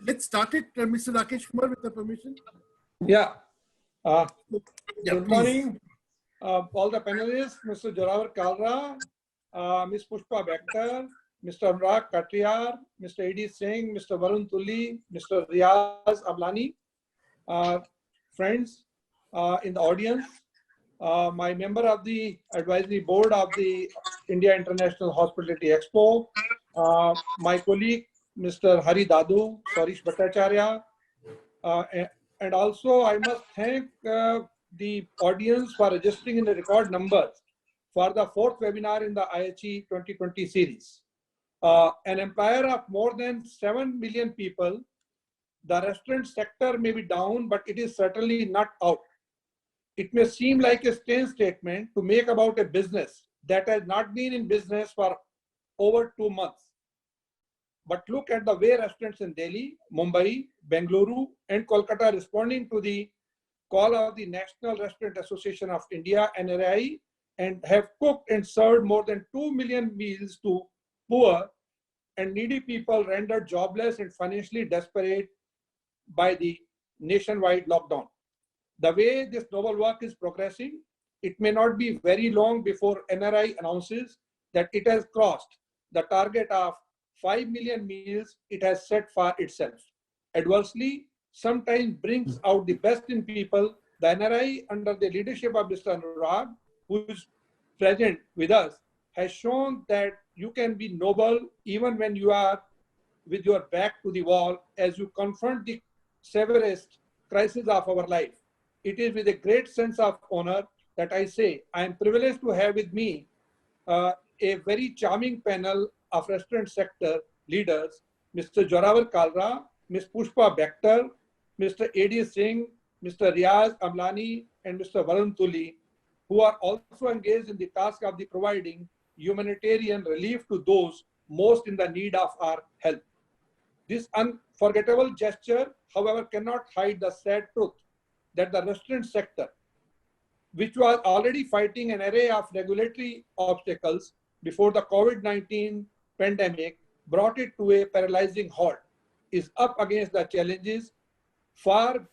let's start it, Mr. Rakesh Kumar, with the permission. Yeah. Yeah, Good morning, all the panelists, Mr. Joravar Kalra, Ms. Pushpa Bector, Mr. Anurag Katriyar, Mr. A.D. Singh, Mr. Varun Tulli, Mr. Riaz Ablani, friends in the audience, my member of the advisory board of the India International Hospitality Expo, my colleague, Mr. Hari Dadu, Sarish Bhattacharya, and also I must thank the audience for registering in the record numbers for the 4th webinar in the IHE 2020 series. An employer of more than 7 million people, the restaurant sector may be down, but it is certainly not out. It may seem like a strange statement to make about a business that has not been in business for over 2 months. But look at the way restaurants in Delhi, Mumbai, Bengaluru, and Kolkata responding to the call of the National Restaurant Association of India, NRI, and have cooked and served more than 2 million meals to poor and needy people rendered jobless and financially desperate by the nationwide lockdown. The way this noble work is progressing, it may not be very long before NRI announces that it has crossed the target of 5 million meals it has set for itself. Adversely, sometimes brings out the best in people. The NRI, under the leadership of Mr. Anurag, who is present with us, has shown that you can be noble even when you are with your back to the wall as you confront the severest crisis of our life. It is with a great sense of honor that I say I am privileged to have with me a very charming panel of restaurant sector leaders, Mr. Joravar Kalra, Ms. Pushpa Bector, Mr. A.D. Singh, Mr. Riaz Amlani, and Mr. Varun Tulli, who are also engaged in the task of the providing humanitarian relief to those most in the need of our help. This unforgettable gesture, however, cannot hide the sad truth that the restaurant sector, which was already fighting an array of regulatory obstacles before the COVID-19 pandemic brought it to a paralyzing halt, is up against the challenges far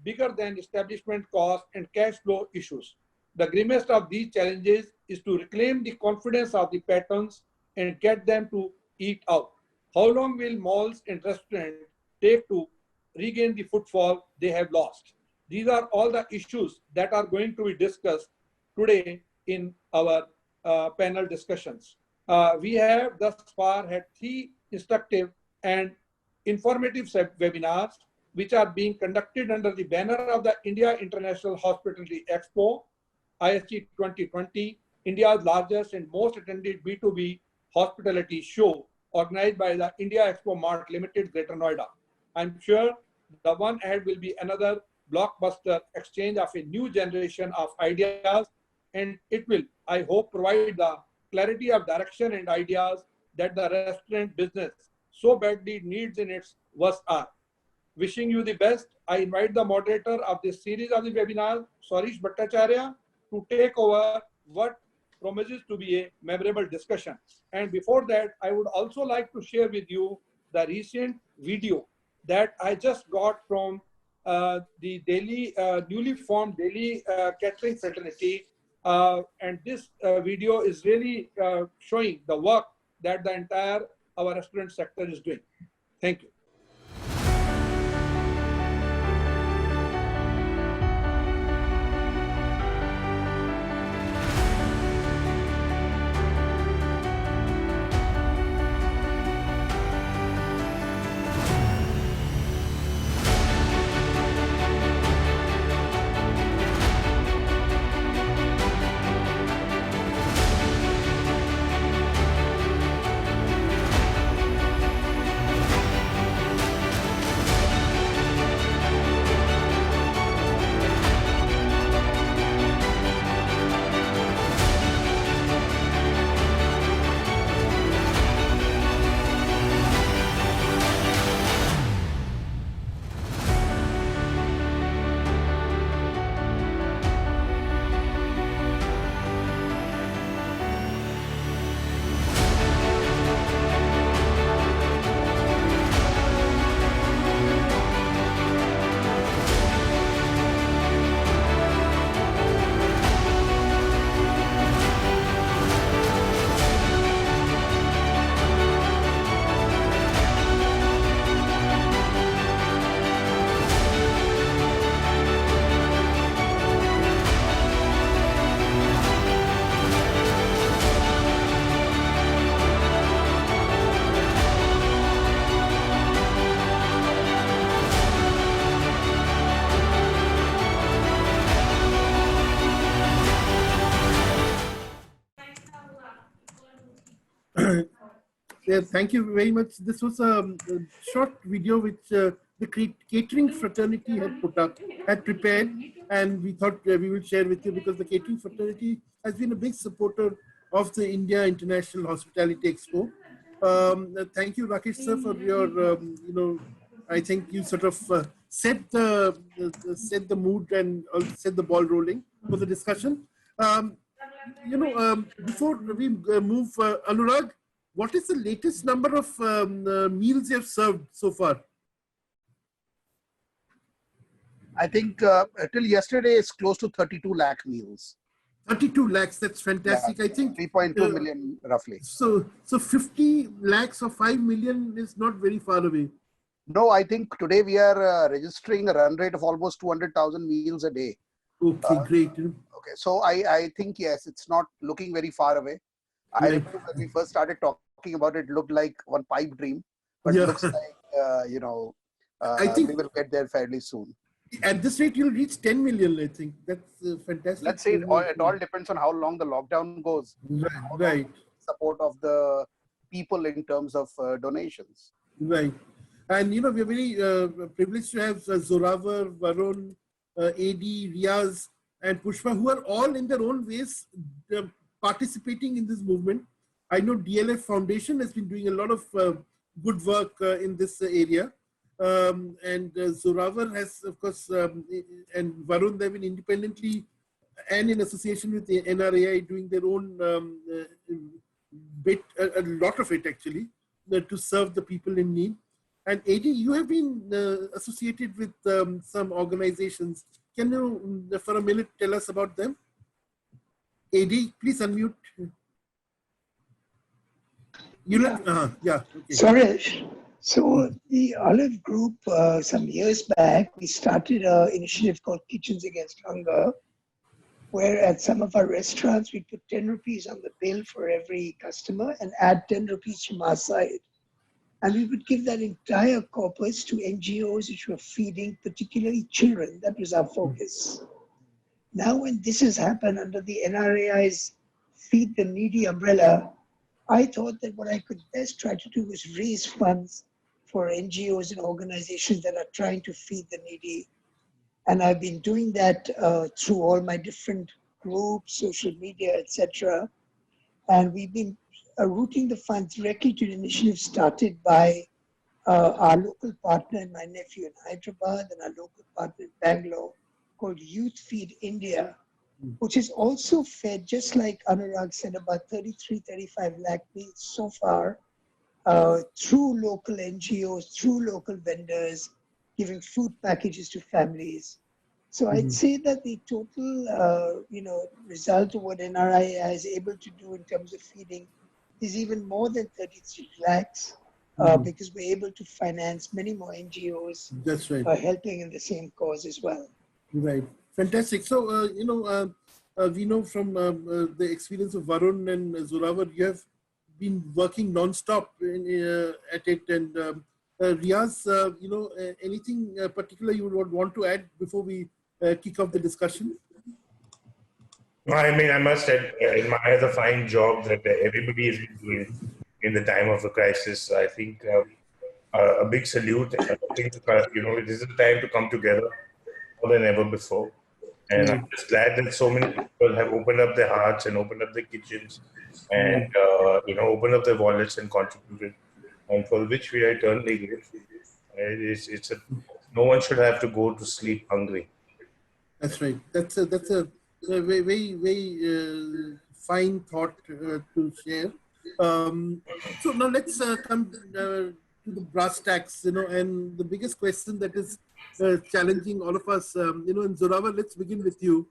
bigger than establishment costs and cash flow issues. The grimmest of these challenges is to reclaim the confidence of the patrons and get them to eat out. How long will malls and restaurants take to regain the footfall they have lost? These are all the issues that are going to be discussed today in our panel discussions. We have thus far had 3 instructive and informative webinars, which are being conducted under the banner of the India International Hospitality Expo, IHE 2020, India's largest and most attended B2B hospitality show, organized by the India Expo Mart Limited, Greater Noida. I'm sure the one ahead will be another blockbuster exchange of a new generation of ideas, and it will, I hope, provide the clarity of direction and ideas that the restaurant business so badly needs in its worst hour. Wishing you the best, I invite the moderator of this series of the webinar, Sarish Bhattacharya, to take over what promises to be a memorable discussion. And before that, I would also like to share with you the recent video that I just got from the Delhi, newly formed Delhi Catering Fraternity. And this video is really showing the work that the entire our restaurant sector is doing. Thank you. Yeah, thank you very much. This was a short video which the catering fraternity had prepared, and we thought we will share with you because the catering fraternity has been a big supporter of the India International Hospitality Expo. Thank you, Rakesh sir, for your I think you sort of set the mood and set the ball rolling for the discussion. Before we move, Anurag, what is the latest number of meals you have served so far? I think till yesterday it's close to 32 lakh meals. 32 lakhs, that's fantastic. Yeah, I think 3.2 million roughly. So 50 lakhs or 5 million is not very far away. No, I think today we are registering a run rate of almost 200,000 meals a day. Okay, great. Okay, so I think, yes, it's not looking very far away. I remember when we first started talking about it, it looked like one pipe dream, but it looks like, I think we will get there fairly soon. At this rate, you'll reach 10 million, I think. That's fantastic. Let's say it all depends on how long the lockdown goes. Right. Support of the people in terms of donations. Right. And, we're very privileged to have Zoravar, Varun, AD, Riaz, and Pushpa, who are all in their own ways participating in this movement. I know DLF Foundation has been doing a lot of good work in this area. And Zoravar has, of course, and Varun, they've been independently and in association with the NRAI doing their own bit, a lot of it actually, to serve the people in need. And AD, you have been associated with some organizations. Can you, for a minute, tell us about them? AD, please unmute. Okay. Suresh, so the Olive Group, some years back, we started an initiative called Kitchens Against Hunger, where at some of our restaurants, we put 10 rupees on the bill for every customer and add 10 rupees from our side. And we would give that entire corpus to NGOs which were feeding particularly children. That was our focus. Now, when this has happened under the NRAI's Feed the Needy umbrella, I thought that what I could best try to do was raise funds for NGOs and organizations that are trying to feed the needy. And I've been doing that through all my different groups, social media, etc. And we've been routing the funds directly to an initiative started by our local partner and my nephew in Hyderabad and our local partner in Bangalore called Youth Feed India, which is also fed, just like Anurag said, about 35 lakh meals so far through local NGOs, through local vendors, giving food packages to families. So I'd say that the total, result of what NRI is able to do in terms of feeding is even more than 33 lakhs because we're able to finance many more NGOs. That's right. Helping in the same cause as well. Right. Fantastic. So, we know from the experience of Varun and Zoravar, you have been working non-stop at it. And Riaz, anything particular you would want to add before we kick off the discussion? I mean, I must admire the fine job that everybody has been doing in the time of the crisis. I think a big salute. I think, it is a time to come together more than ever before. And I'm just glad that so many people have opened up their hearts and opened up their kitchens and, opened up their wallets and contributed, and for which we are eternally grateful. No one should have to go to sleep hungry. That's right. That's a very, very fine thought to share. So now let's come to the brass tacks, and the biggest question that is challenging all of us, and Zoravar, let's begin with you.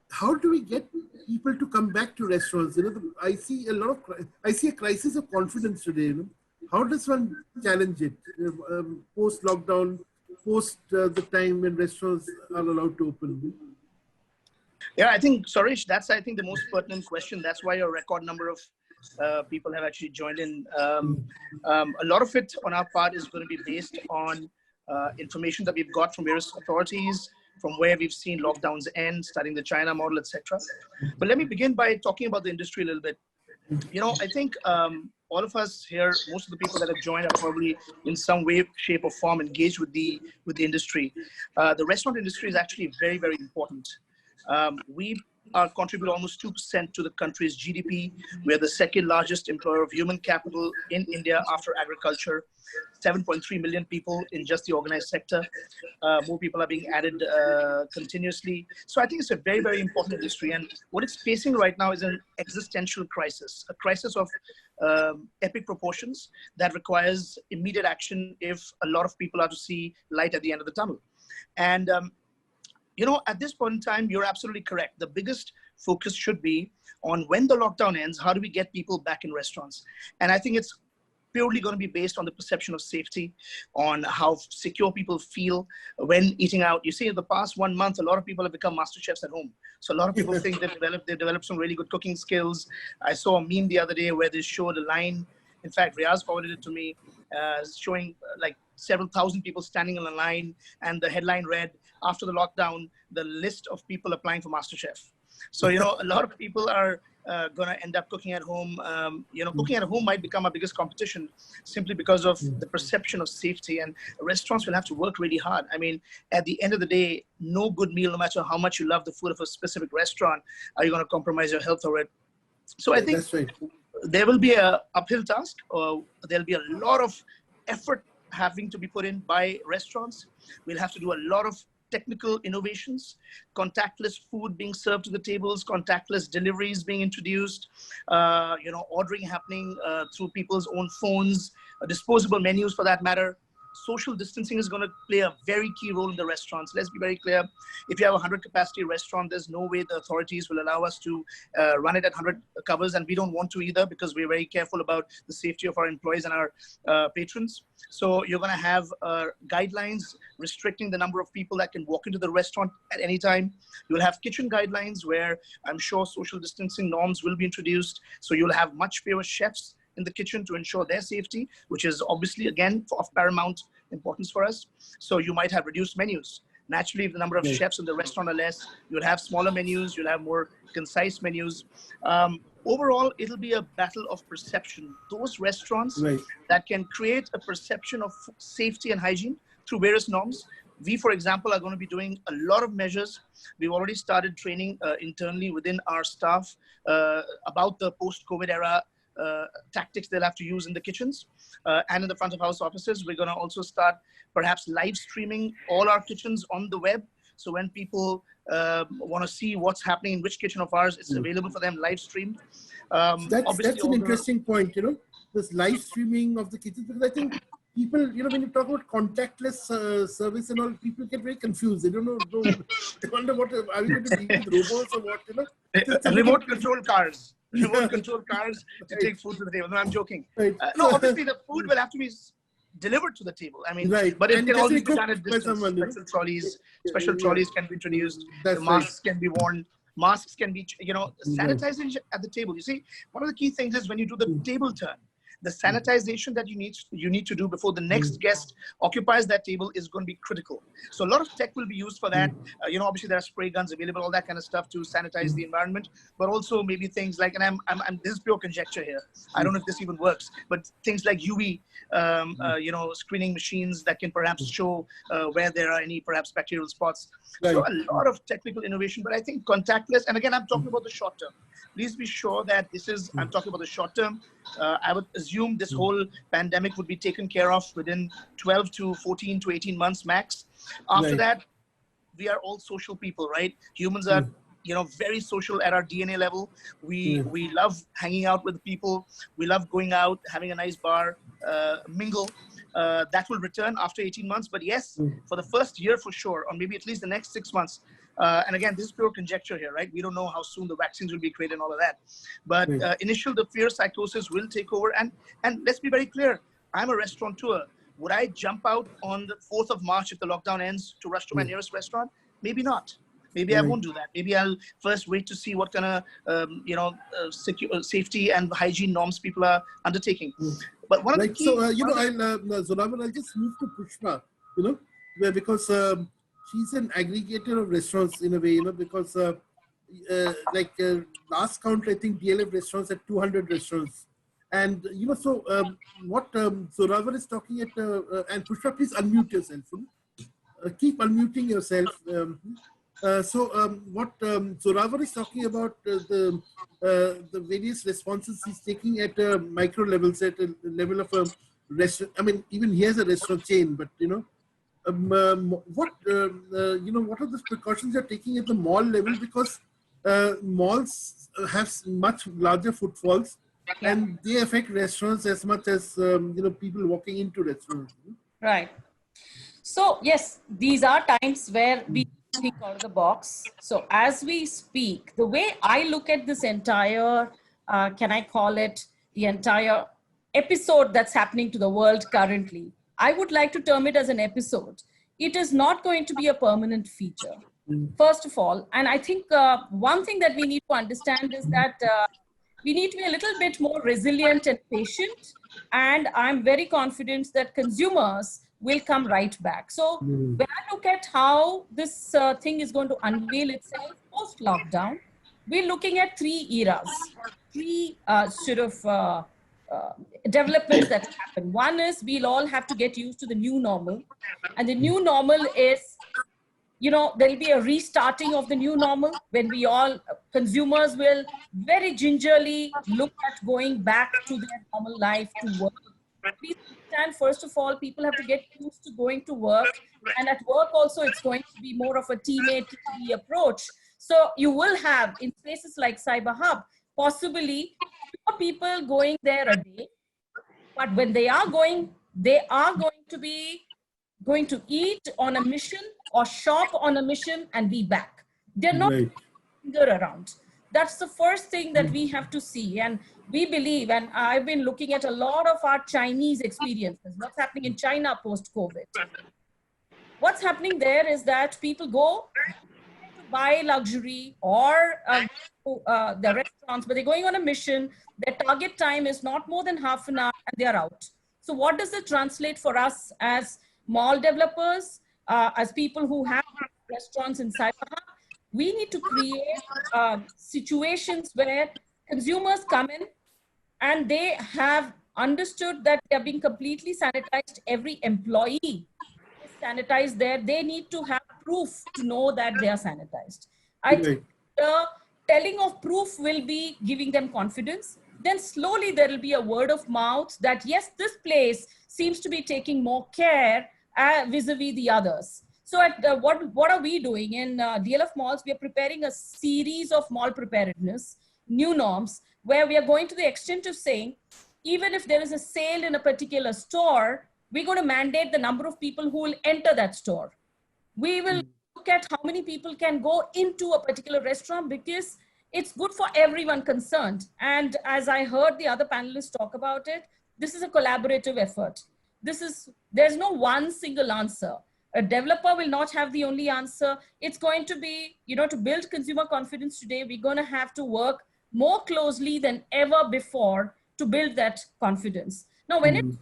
How do we get people to come back to restaurants? I see a crisis of confidence today. How does one challenge it post lockdown, post the time when restaurants are allowed to open? Yeah, I think, Suresh, that's, the most pertinent question. That's why a record number of people have actually joined in. A lot of it on our part is going to be based on information that we've got from various authorities, from where we've seen lockdowns end, studying the China model, etc. But let me begin by talking about the industry a little bit. I think all of us here, most of the people that have joined are probably in some way, shape, or form engaged with the industry. The restaurant industry is actually very, very important. We contribute almost 2% to the country's GDP. We're the second largest employer of human capital in India after agriculture. 7.3 million people in just the organized sector. More people are being added continuously. So I think it's a very, very important industry. And what it's facing right now is an existential crisis, a crisis of epic proportions that requires immediate action if a lot of people are to see light at the end of the tunnel. And at this point in time, you're absolutely correct. The biggest focus should be on when the lockdown ends, how do we get people back in restaurants? And I think it's purely going to be based on the perception of safety, on how secure people feel when eating out. You see, in the past 1 month, a lot of people have become master chefs at home. So a lot of people think they've developed some really good cooking skills. I saw a meme the other day where they showed a line. In fact, Riaz forwarded it to me, showing like several thousand people standing in a line, and the headline read, after the lockdown, the list of people applying for MasterChef. So, a lot of people are going to end up cooking at home. Cooking at home might become our biggest competition simply because of the perception of safety, and restaurants will have to work really hard. I mean, at the end of the day, no good meal, no matter how much you love the food of a specific restaurant, are you going to compromise your health over it? So I think there will be an uphill task, or there'll be a lot of effort having to be put in by restaurants. We'll have to do a lot of technical innovations, contactless food being served to the tables, contactless deliveries being introduced, ordering happening through people's own phones, disposable menus for that matter. Social distancing is going to play a very key role in the restaurants. Let's be very clear. If you have a 100 capacity restaurant, there's no way the authorities will allow us to run it at 100 covers, and we don't want to either, because we're very careful about the safety of our employees and our patrons. So you're going to have guidelines restricting the number of people that can walk into the restaurant at any time. You'll have kitchen guidelines where I'm sure social distancing norms will be introduced. So you'll have much fewer chefs in the kitchen to ensure their safety, which is obviously, again, of paramount importance for us. So you might have reduced menus. Naturally, if the number of chefs in the restaurant are less, you'll have smaller menus, you'll have more concise menus. Overall, it'll be a battle of perception. Those restaurants that can create a perception of safety and hygiene through various norms. We, for example, are going to be doing a lot of measures. We've already started training internally within our staff about the post-COVID era tactics they'll have to use in the kitchens and in the front of house offices. We're going to also start perhaps live streaming all our kitchens on the web. So when people want to see what's happening in which kitchen of ours, it's available for them live streamed. That's an interesting point, this live streaming of the kitchens, because I think people, when you talk about contactless service and all, people get very confused. They don't know, they wonder what, are we going to deal with robots or what, Remote control cars. Remote control cars to take food to the table. No, I'm joking. No, obviously the food will have to be delivered to the table. I mean, but it can also be done at distance. Special trolleys can be introduced. The masks can be worn. Masks can be, sanitization at the table. You see, one of the key things is when you do the table turn, the sanitization that you need to do before the next guest occupies that table is going to be critical. So a lot of tech will be used for that. Obviously there are spray guns available, all that kind of stuff to sanitize the environment, but also maybe things like, and I'm this is pure conjecture here, I don't know if this even works, but things like UV, screening machines that can perhaps show where there are any perhaps bacterial spots. So a lot of technical innovation, but I think contactless, and again, I'm talking about the short term. Please be sure that I'm talking about the short term. I would assume this whole pandemic would be taken care of within 12 to 14 to 18 months max. After that, we are all social people, right? Humans are, very social at our DNA level. We love hanging out with people. We love going out, having a nice bar, mingle. That will return after 18 months. But yes, for the first year for sure, or maybe at least the next 6 months. And again, this is pure conjecture here, right? We don't know how soon the vaccines will be created and all of that. But the fear psychosis will take over. And let's be very clear. I'm a restaurateur. Would I jump out on the 4th of March if the lockdown ends to rush to my nearest restaurant? Maybe not. Maybe I won't do that. Maybe I'll first wait to see what kind of, safety and hygiene norms people are undertaking. But one of the key... So, Zonavan, I'll just move to Pushpa, because... she's an aggregator of restaurants in a way, because last count, I think DLF restaurants had 200 restaurants. And, so what Zorawar is talking at, and Pushpa, please unmute yourself. Keep unmuting yourself. What Zorawar is talking about, the various responses he's taking at micro levels, at a level of a restaurant. I mean, even he has a restaurant chain, but, what are the precautions you're taking at the mall level? Because malls have much larger footfalls, and they affect restaurants as much as people walking into restaurants. Right. So yes, these are times where we think out of the box. So as we speak, the way I look at this entire, can I call it the entire episode that's happening to the world currently, I would like to term it as an episode. It is not going to be a permanent feature, first of all. And I think one thing that we need to understand is that we need to be a little bit more resilient and patient. And I'm very confident that consumers will come right back. So when I look at how this thing is going to unveil itself post-lockdown, we're looking at three eras, three developments that happen. One is we'll all have to get used to the new normal. And the new normal is, there'll be a restarting of the new normal when we all, consumers will very gingerly look at going back to their normal life, to work. Please understand, first of all, people have to get used to going to work. And at work also, it's going to be more of a team A, team B approach. So you will have, in places like Cyber Hub, possibly people going there a day. But when they are going to be going to eat on a mission or shop on a mission and be back. They're not around. That's the first thing that we have to see. And we believe, and I've been looking at a lot of our Chinese experiences, what's happening in China post-COVID. What's happening there is that people go to buy luxury or the restaurants, but they're going on a mission. Their target time is not more than half an hour and they're out. So what does it translate for us as mall developers, as people who have restaurants in Cyber Hub? We need to create situations where consumers come in and they have understood that they're being completely sanitized. Every employee is sanitized there. They need to have proof to know that they are sanitized. I think the telling of proof will be giving them confidence. Then slowly there will be a word of mouth that yes, this place seems to be taking more care vis-a-vis the others. So what are we doing in DLF malls? We are preparing a series of mall preparedness, new norms, where we are going to the extent of saying, even if there is a sale in a particular store, we're going to mandate the number of people who will enter that store. We will look at how many people can go into a particular restaurant because it's good for everyone concerned. And as I heard the other panelists talk about it, this is a collaborative effort. There's no one single answer. A developer will not have the only answer. It's going to be, to build consumer confidence today, we're going to have to work more closely than ever before to build that confidence. Now, when it's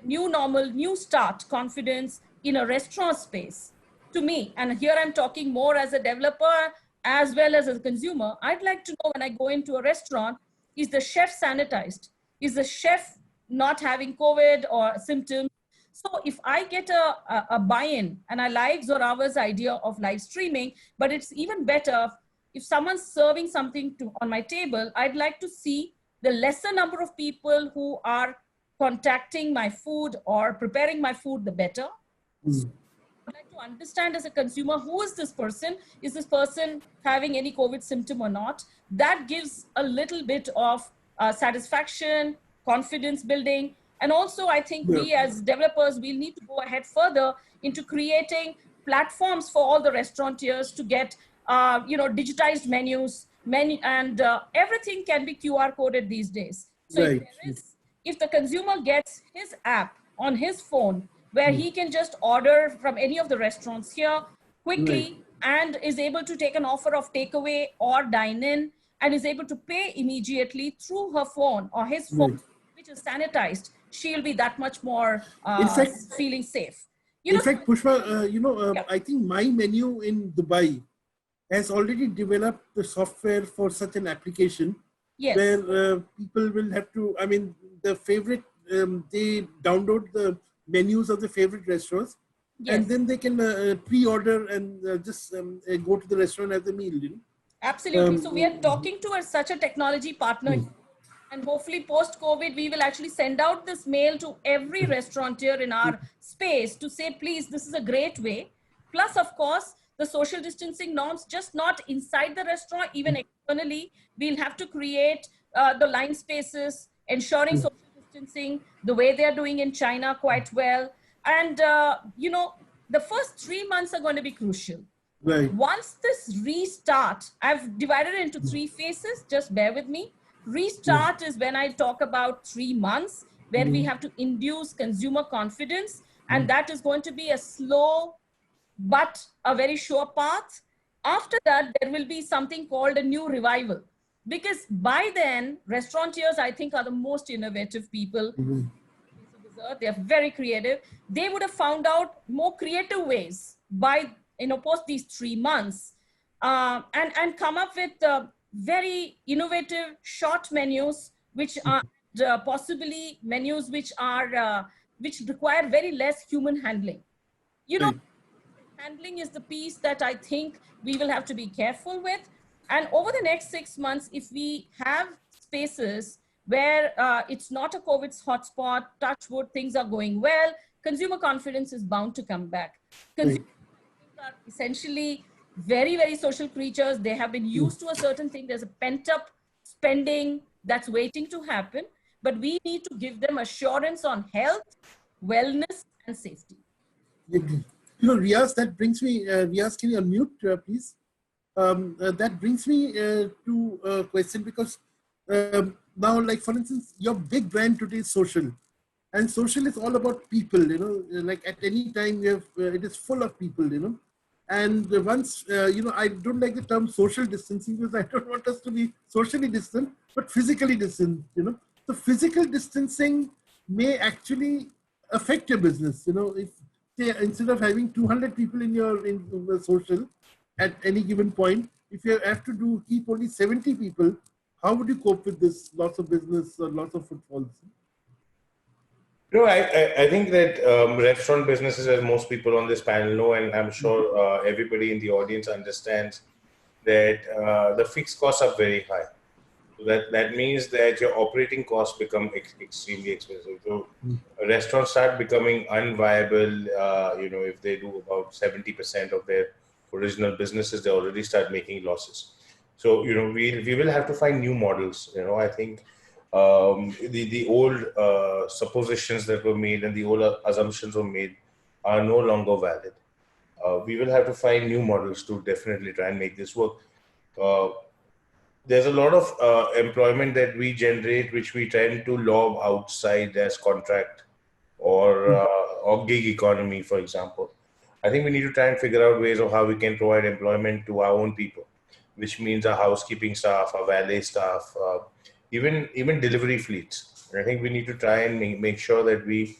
new normal, new start confidence in a restaurant space, to me, and here I'm talking more as a developer as well as a consumer, I'd like to know when I go into a restaurant, is the chef sanitized? Is the chef not having COVID or symptoms? So if I get a buy-in, and I like Zorawar's idea of live streaming, but it's even better if someone's serving something on my table, I'd like to see the lesser number of people who are contacting my food or preparing my food, the better. So I'd like to understand as a consumer, who is this person? Is this person having any COVID symptom or not? That gives a little bit of satisfaction, confidence building. And also, I think we as developers, we'll need to go ahead further into creating platforms for all the restaurateurs to get, digitized menus, and everything can be QR coded these days. So if the consumer gets his app on his phone, where he can just order from any of the restaurants here quickly and is able to take an offer of takeaway or dine in and is able to pay immediately through her phone or his phone, which is sanitized, she'll be that much more feeling safe. In fact, Pushpa, I think my menu in Dubai has already developed the software for such an application. Yes. Where people will have to, I mean, the favorite, they download the menus of the favorite restaurants, Yes. and then they can pre-order and just go to the restaurant as a meal. You know? Absolutely. So we are talking to such a technology partner. And hopefully post-COVID, we will actually send out this mail to every restaurateur in our space to say, please, this is a great way. Plus, of course, the social distancing norms, just not inside the restaurant, even externally, we'll have to create the line spaces, ensuring social distancing, the way they're doing in China quite well. And, you know, the first 3 months are going to be crucial. Right. Once this restart, I've divided it into 3 phases, just bear with me. Restart is when I talk about 3 months, where we have to induce consumer confidence. And that is going to be a slow, but a very sure path. After that, there will be something called a new revival. Because by then, restaurateurs, I think, are the most innovative people. They're very creative. They would have found out more creative ways by, you know, post these 3 months and come up with very innovative short menus, which are possibly menus which are which require very less human handling. You know, handling is the piece that I think we will have to be careful with. And over the next 6 months, if we have spaces where it's not a COVID hotspot, touch wood, things are going well, consumer confidence is bound to come back. Consumers are essentially very, very social creatures. They have been used to a certain thing. There's a pent-up spending that's waiting to happen. But we need to give them assurance on health, wellness, and safety. You know, Riaz, that brings me, Riaz, can you unmute, please? That brings me to a question, because now, like, for instance, your big brand today is social. And social is all about people, you know, like at any time you have, it is full of people, you know. And once, you know, I don't like the term social distancing, because I don't want us to be socially distant, but physically distant, you know. So physical distancing may actually affect your business, you know, if instead of having 200 people in your the social at any given point, if you have to keep only 70 people, how would you cope with this loss of business or loss of footfalls? No, I think that restaurant businesses, as most people on this panel know, and I'm sure everybody in the audience understands, that the fixed costs are very high. So that means that your operating costs become extremely expensive. So restaurants start becoming unviable. You know, if they do about 70% of their original businesses, they already start making losses. So, you know, we will have to find new models. You know, I think the old suppositions that were made and the old assumptions were made are no longer valid. We will have to find new models to definitely try and make this work. There's a lot of employment that we generate, which we tend to lob outside as contract or gig economy, for example. I think we need to try and figure out ways of how we can provide employment to our own people, which means our housekeeping staff, our valet staff, even delivery fleets. I think we need to try and make sure that we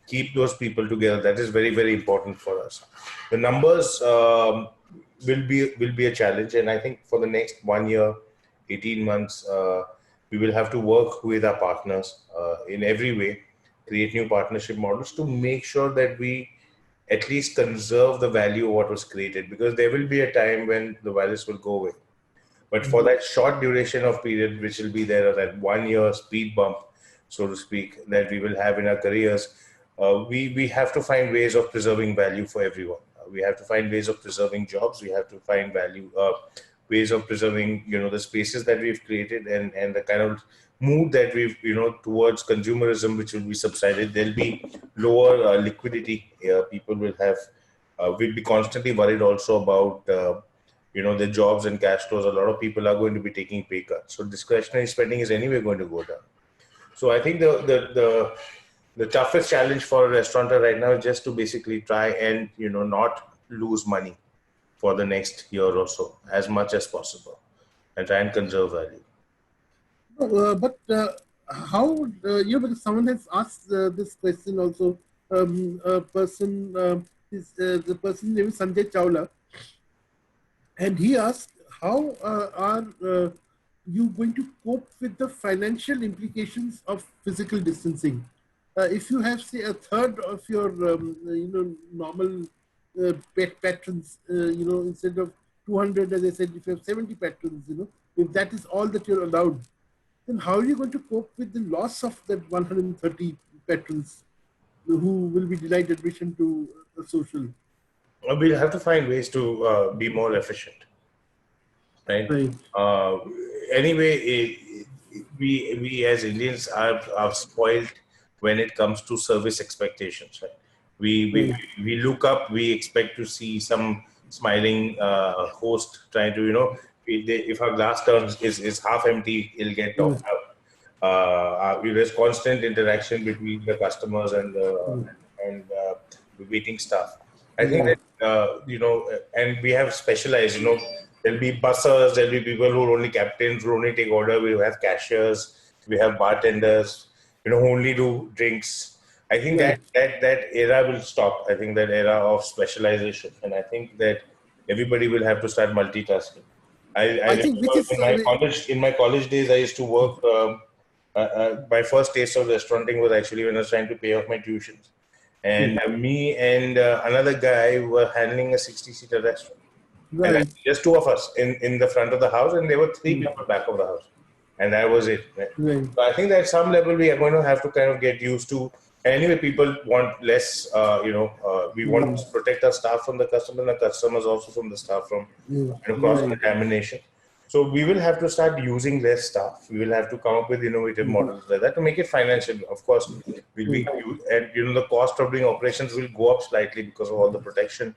keep those people together. That is very, very important for us. The numbers will be a challenge, and I think for the next 1 year, 18 months, we will have to work with our partners in every way, create new partnership models to make sure that we at least conserve the value of what was created, because there will be a time when the virus will go away. But for that short duration of period, which will be there, that 1 year speed bump, so to speak, that we will have in our careers, we have to find ways of preserving value for everyone. We have to find ways of preserving jobs. We have to find ways of preserving, you know, the spaces that we've created and the kind of mood that we've, you know, towards consumerism, which will be subsided. There'll be lower liquidity. People will have, we'll be constantly worried also about, you know, the jobs and cash flows. A lot of people are going to be taking pay cuts. So discretionary spending is anyway going to go down. So I think the toughest challenge for a restaurateur right now is just to basically try and, you know, not lose money for the next year or so as much as possible and try and conserve value. But how, you know, because someone has asked this question also, a person, the person named Sanjay Chawla And he asked, how are you going to cope with the financial implications of physical distancing? If you have, say, a third of your, normal patrons, instead of 200, as I said, if you have 70 patrons, if that is all that you're allowed, then how are you going to cope with the loss of that 130 patrons who will be denied admission to a social? We'll have to find ways to be more efficient, right? Right. Uh, anyway, we as Indians are spoiled when it comes to service expectations, right? We, we, Right. we look up, we expect to see some smiling host trying to, if our glass turns is half empty, it'll get topped out. There's constant interaction between the customers and the waiting staff. I think Right. that and we have specialized. There'll be bussers, there'll be people who are only captains, who only take order. We have cashiers, we have bartenders, who only do drinks. I think Right. that era will stop. I think that era of specialization, and I think that everybody will have to start multitasking. I I think which remember is in my college days, I used to work. My first taste of restauranting was actually when I was trying to pay off my tuitions, and me and another guy were handling a 60-seater restaurant, and right. just two of us in the front of the house, and there were three people back of the house, and that was it. Right? Right. So I think that at some level we are going to have to kind of get used to. Anyway, people want less. We want to protect our staff from the customer, and the customers also from the staff from cross Right. contamination. So we will have to start using less staff. We will have to come up with innovative models like that to make it financial. Of course, will be and the cost of doing operations will go up slightly because of all the protection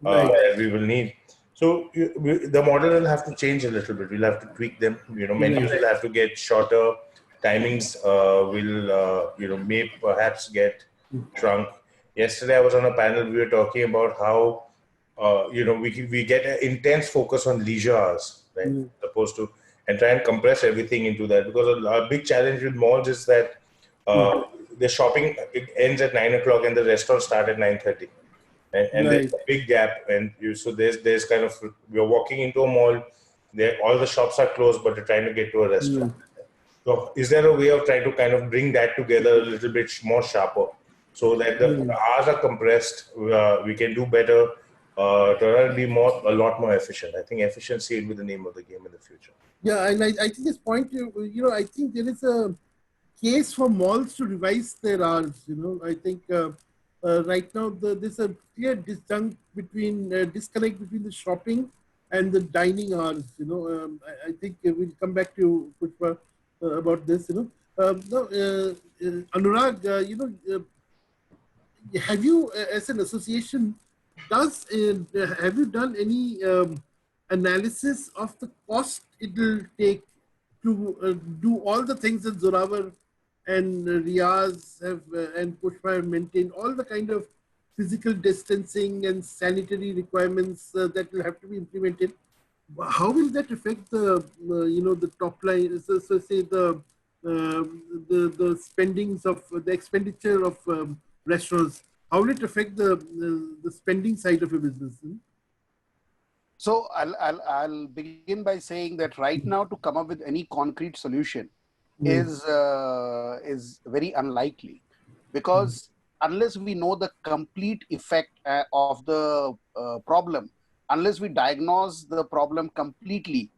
Right. that we will need. So the model will have to change a little bit. We'll have to tweak them. Menus will have to get shorter. Timings may perhaps get shrunk. Yesterday I was on a panel. We were talking about how we get an intense focus on leisure hours, right? Opposed to and try and compress everything into that, because a big challenge with malls is that the shopping ends at 9 o'clock and the restaurants start at 9:30, and there's Right. a big gap. And so there's kind of, we're walking into a mall, there all the shops are closed, but you're trying to get to a restaurant. So is there a way of trying to kind of bring that together a little bit more sharper, so that the hours are compressed, we can do better, to be a lot more efficient? I think efficiency will be the name of the game in the future. Yeah, and I think this point, I think there is a case for malls to revise their hours. I think right now there's a clear disconnect between the shopping and the dining hours. I think we'll come back to Pushpa about this. No, Anurag, have you, as an association, have you done any analysis of the cost it will take to do all the things that Zorawar and Riaz have and Pushpa have maintained, all the kind of physical distancing and sanitary requirements that will have to be implemented? How will that affect the the top line? So say the spendings of the expenditure of restaurants. How will it affect the spending side of a business? So I'll begin by saying that right now, to come up with any concrete solution is very unlikely, because unless we know the complete effect of the problem, unless we diagnose the problem completely,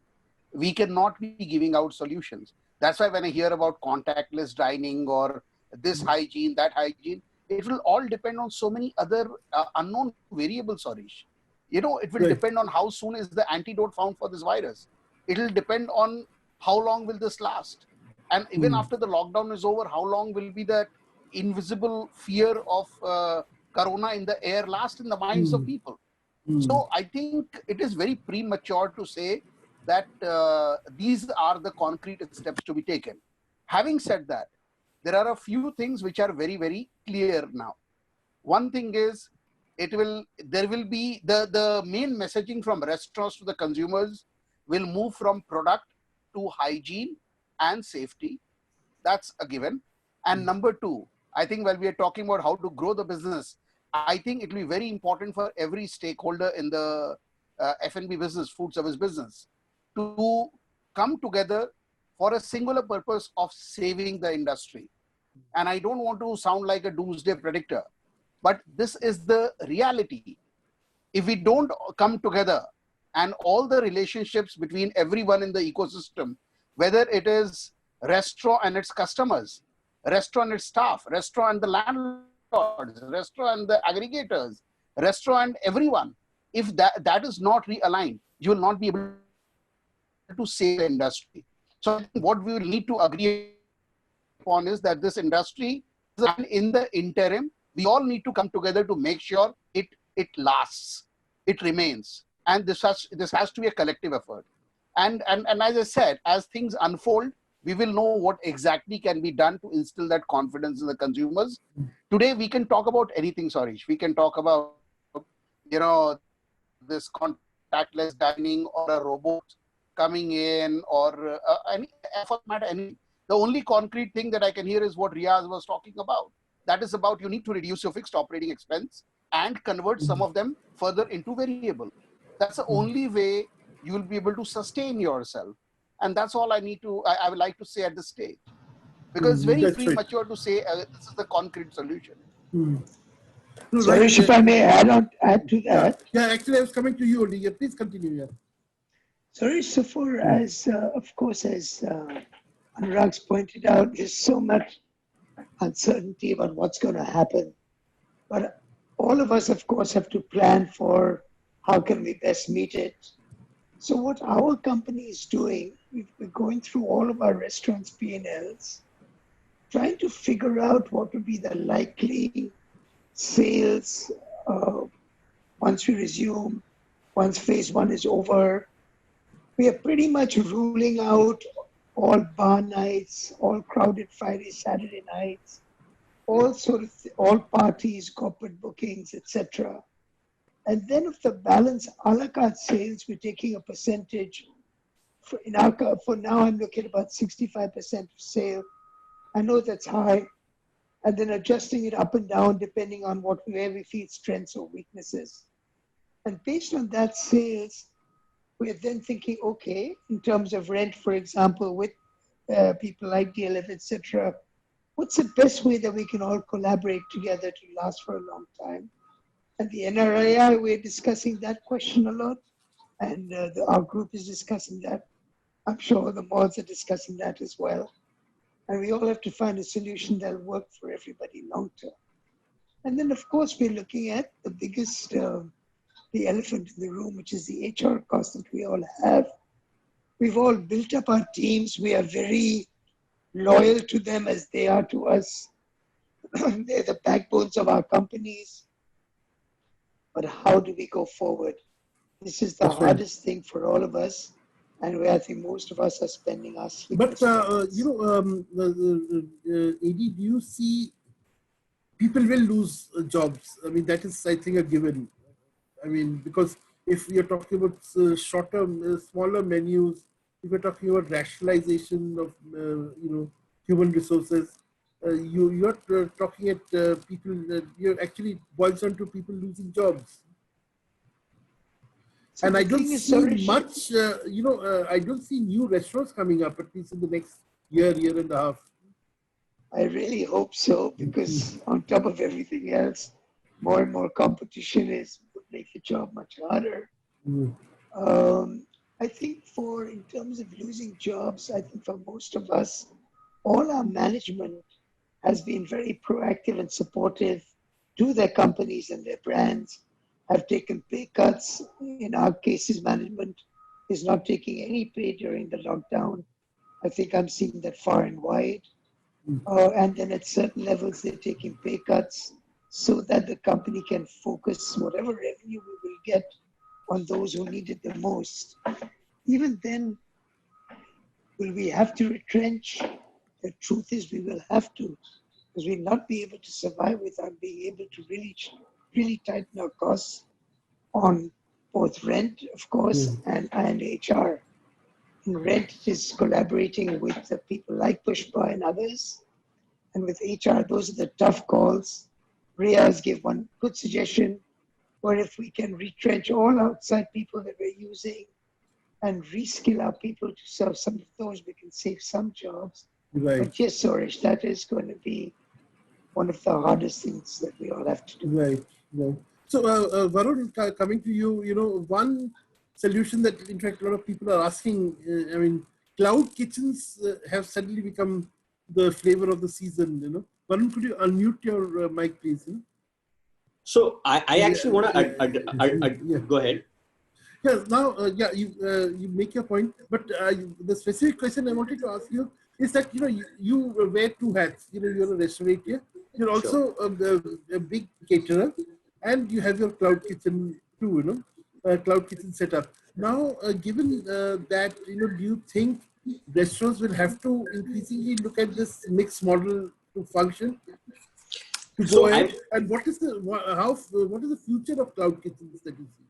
we cannot be giving out solutions. That's why when I hear about contactless dining or this hygiene, that hygiene, it will all depend on so many other unknown variables, Harish. It will depend on how soon is the antidote found for this virus. It will depend on how long will this last. And even after the lockdown is over, how long will be that invisible fear of corona in the air last in the minds of people? So I think it is very premature to say that these are the concrete steps to be taken. Having said that, there are a few things which are very, very clear now. One thing is, there will be the main messaging from restaurants to the consumers will move from product to hygiene and safety. That's a given. And number two, I think while we are talking about how to grow the business, I think it will be very important for every stakeholder in the F&B business, food service business, to come together for a singular purpose of saving the industry. And I don't want to sound like a doomsday predictor, but this is the reality. If we don't come together and all the relationships between everyone in the ecosystem, whether it is restaurant and its customers, restaurant and its staff, restaurant and the landlords, restaurant and the aggregators, restaurant and everyone, if that is not realigned, you will not be able to save the industry. So I think what we will need to agree upon is that this industry, and in the interim, we all need to come together to make sure it lasts, it remains. And this has to be a collective effort. And as I said, as things unfold, we will know what exactly can be done to instill that confidence in the consumers. Today, we can talk about anything, Sarish. We can talk about, this contactless dining or a robot coming in or any, for matter, any. The only concrete thing that I can hear is what Riaz was talking about. That is about you need to reduce your fixed operating expense and convert some of them further into variable. That's the only way you will be able to sustain yourself. And that's all I would like to say at this stage. Because it's very premature to say this is the concrete solution. No, Suresh, if I may add to that. Yeah, actually I was coming to you, Odie. Please continue. Yeah. Suresh, so far as, of course, as Anurag's pointed out, there's so much uncertainty about what's going to happen. But all of us, of course, have to plan for how can we best meet it. So what our company is doing, we're going through all of our restaurants' P&Ls, trying to figure out what would be the likely sales once we resume, once phase one is over. We are pretty much ruling out all bar nights, all crowded Friday, Saturday nights, all parties, corporate bookings, etc. And then of the balance a la carte sales, we're taking a percentage. For now, I'm looking at about 65% of sale. I know that's high. And then adjusting it up and down depending on where we feel strengths or weaknesses. And based on that sales, we're then thinking, okay, in terms of rent, for example, with people like DLF, etc., what's the best way that we can all collaborate together to last for a long time? And the NRII, we're discussing that question a lot, and our group is discussing that. I'm sure the malls are discussing that as well. And we all have to find a solution that'll work for everybody long term. And then, of course, we're looking at the biggest, the elephant in the room, which is the HR cost that we all have. We've all built up our teams. We are very loyal to them as they are to us. They're the backbones of our companies. But how do we go forward? This is the hardest thing for all of us, and where I think most of us are spending our sleepless nights. AD, do you see people will lose jobs? I mean, that is, I think, a given. I mean, because if we are talking about shorter, smaller menus, if we're talking about rationalization of, human resources, you're talking at people, you're actually boils down to people losing jobs. So and I don't see much, I don't see new restaurants coming up, at least in the next year and a half. I really hope so, because on top of everything else, more and more competition would make the job much harder. I think in terms of losing jobs, I think for most of us, all our management has been very proactive and supportive to their companies and their brands, have taken pay cuts. In our cases, management is not taking any pay during the lockdown. I think I'm seeing that far and wide. And then at certain levels, they're taking pay cuts so that the company can focus whatever revenue we will get on those who need it the most. Even then, will we have to retrench? The truth is we will have to, because we'll not be able to survive without being able to really tighten our costs on both rent, of course, and HR. In rent, it is collaborating with the people like Pushpa and others. And with HR, those are the tough calls. Riaz gave one good suggestion. or if we can retrench all outside people that we're using and reskill our people to serve some of those, we can save some jobs. Right. But yes, Suresh, that is going to be one of the hardest things that we all have to do. Right. Right. So, Varun, coming to you, you know, one solution that, in fact, a lot of people are asking, I mean, cloud kitchens have suddenly become the flavor of the season, you know. Varun, could you unmute your mic, please? You know? So I actually want to go ahead. Yeah, now, you make your point, but the specific question I wanted to ask you is that, you know, you wear two hats. You know, you're a restaurateur, you're also a big caterer, and you have your cloud kitchen too, you know, cloud kitchen setup. Now, given that, you know, do you think restaurants will have to increasingly look at this mixed model to function? To go ahead? And what is the future of cloud kitchens that you see?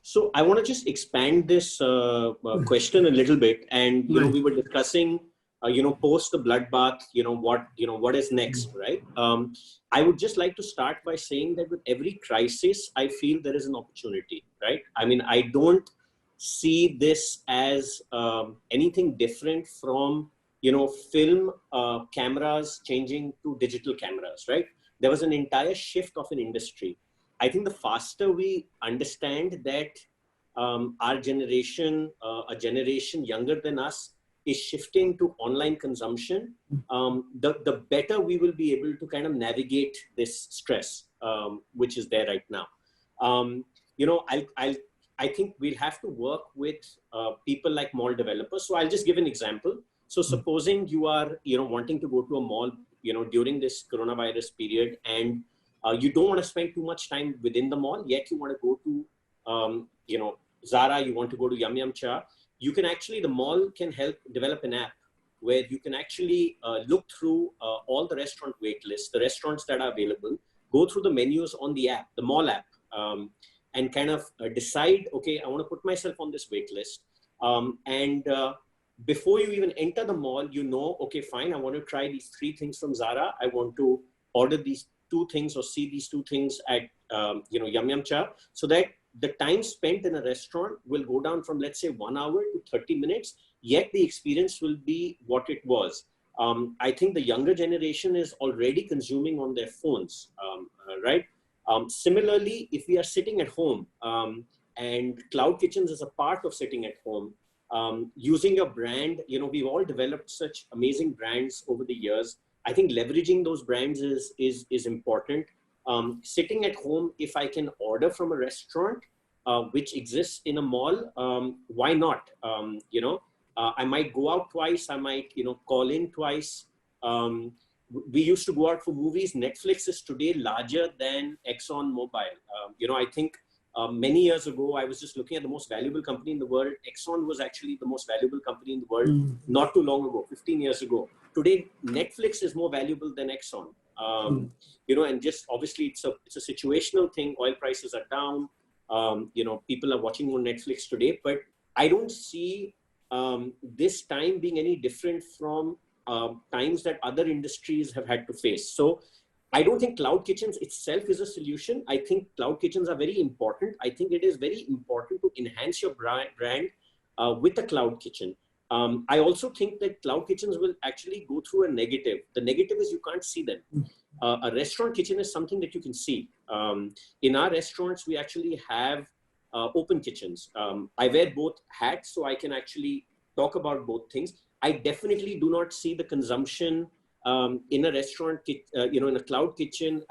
So I want to just expand this question a little bit, and you know, we were discussing, you know, post the bloodbath, you know, what is next, right? I would just like to start by saying that with every crisis, I feel there is an opportunity, right? I mean, I don't see this as anything different from, you know, film cameras changing to digital cameras, right? There was an entire shift of an industry. I think the faster we understand that our generation, a generation younger than us, is shifting to online consumption, the better we will be able to kind of navigate this stress, which is there right now. You know, I think we'll have to work with people like mall developers. So I'll just give an example. So supposing you are, you know, wanting to go to a mall, you know, during this coronavirus period, and you don't want to spend too much time within the mall, yet you want to go to, you know, Zara, you want to go to Yum Yum Cha. You can actually, the mall can help develop an app where you can actually look through all the restaurant wait lists, the restaurants that are available, go through the menus on the app, the mall app, and kind of decide, okay, I want to put myself on this wait list. And before you even enter the mall, you know, okay, fine, I want to try these 3 things from Zara. I want to order these 2 things or see these 2 things at, you know, Yum Yum Cha, so that the time spent in a restaurant will go down from, let's say, 1 hour to 30 minutes, yet the experience will be what it was. I think the younger generation is already consuming on their phones, right? Similarly, if we are sitting at home, and cloud kitchens is a part of sitting at home, using your brand, you know, we've all developed such amazing brands over the years. I think leveraging those brands is important. Sitting at home, if I can order from a restaurant, which exists in a mall, why not? You know, I might go out twice. I might, you know, call in twice. We used to go out for movies. Netflix is today larger than Exxon Mobil. You know, I think many years ago, I was just looking at the most valuable company in the world. Exxon was actually the most valuable company in the world not too long ago, 15 years ago. Today, Netflix is more valuable than Exxon. You know, and just obviously it's a situational thing. Oil prices are down. You know, people are watching more Netflix today, but I don't see this time being any different from times that other industries have had to face. So I don't think cloud kitchens itself is a solution. I think cloud kitchens are very important. I think it is very important to enhance your brand with a cloud kitchen. I also think that cloud kitchens will actually go through a negative. The negative is you can't see them. A restaurant kitchen is something that you can see. In our restaurants, we actually have open kitchens. I wear both hats, so I can actually talk about both things. I definitely do not see the consumption in a restaurant, you know, in a cloud kitchen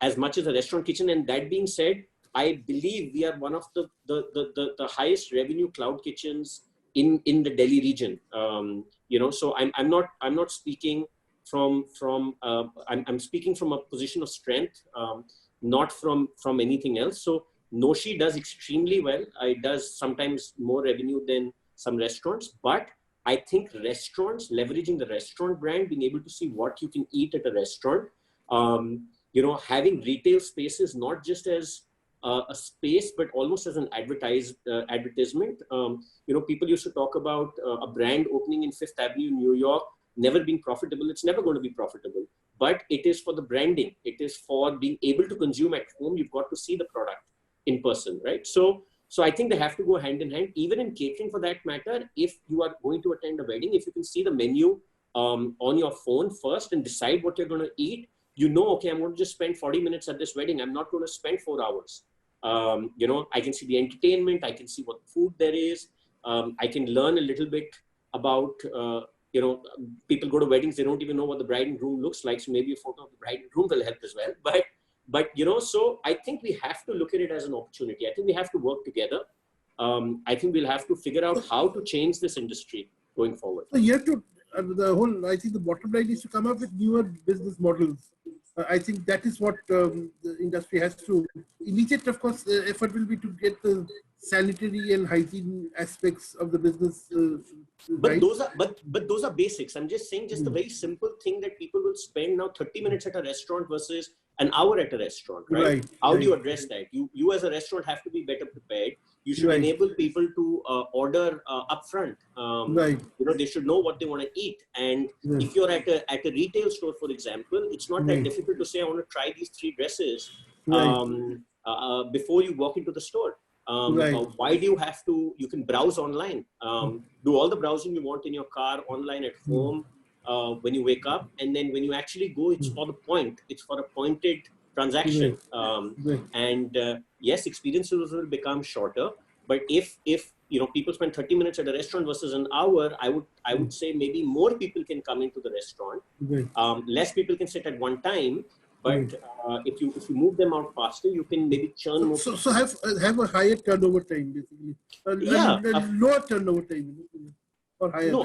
as much as a restaurant kitchen. And that being said, I believe we are one of the highest revenue cloud kitchens in the Delhi region. You know, so I'm not speaking from I'm speaking from a position of strength, not from anything else. So Noshi does extremely well. It does sometimes more revenue than some restaurants, but I think restaurants, leveraging the restaurant brand, being able to see what you can eat at a restaurant, you know, having retail spaces, not just as a space, but almost as an advertisement. You know, people used to talk about a brand opening in Fifth Avenue, New York, never being profitable. It's never going to be profitable. but it is for the branding. It is for being able to consume at home. You've got to see the product in person, right? So I think they have to go hand in hand. Even in catering, for that matter, if you are going to attend a wedding, if you can see the menu on your phone first and decide what you're going to eat, you know, okay, I'm going to just spend 40 minutes at this wedding. I'm not going to spend 4 hours. You know, I can see the entertainment. I can see what food there is. I can learn a little bit about, you know, people go to weddings, they don't even know what the bride and groom looks like. So maybe a photo of the bride and groom will help as well. But you know, so I think we have to look at it as an opportunity. I think we have to work together. I think we'll have to figure out how to change this industry going forward. So you have to, I think the bottom line is to come up with newer business models. I think that is what the industry has to. Immediate, of course, effort will be to get the sanitary and hygiene aspects of the business. But right? those are basics. I'm just saying, just a very simple thing that people will spend now 30 minutes at a restaurant versus an hour at a restaurant, right? How do you address that? You as a restaurant have to be better prepared. You should enable people to order upfront. You know, they should know what they want to eat. And if you're at a retail store, for example, it's not that difficult to say, I want to try these 3 dresses before you walk into the store. Why do you have to? You can browse online. Do all the browsing you want in your car, online, at home, when you wake up, and then when you actually go, it's for the point. It's for a pointed transaction. And yes, experiences will become shorter. But if you know, people spend 30 minutes at a restaurant versus an hour, I would say maybe more people can come into the restaurant. Less people can sit at one time. But if you move them out faster, you can maybe churn more. So have a higher turnover time, basically. Lower turnover time. Or higher. No,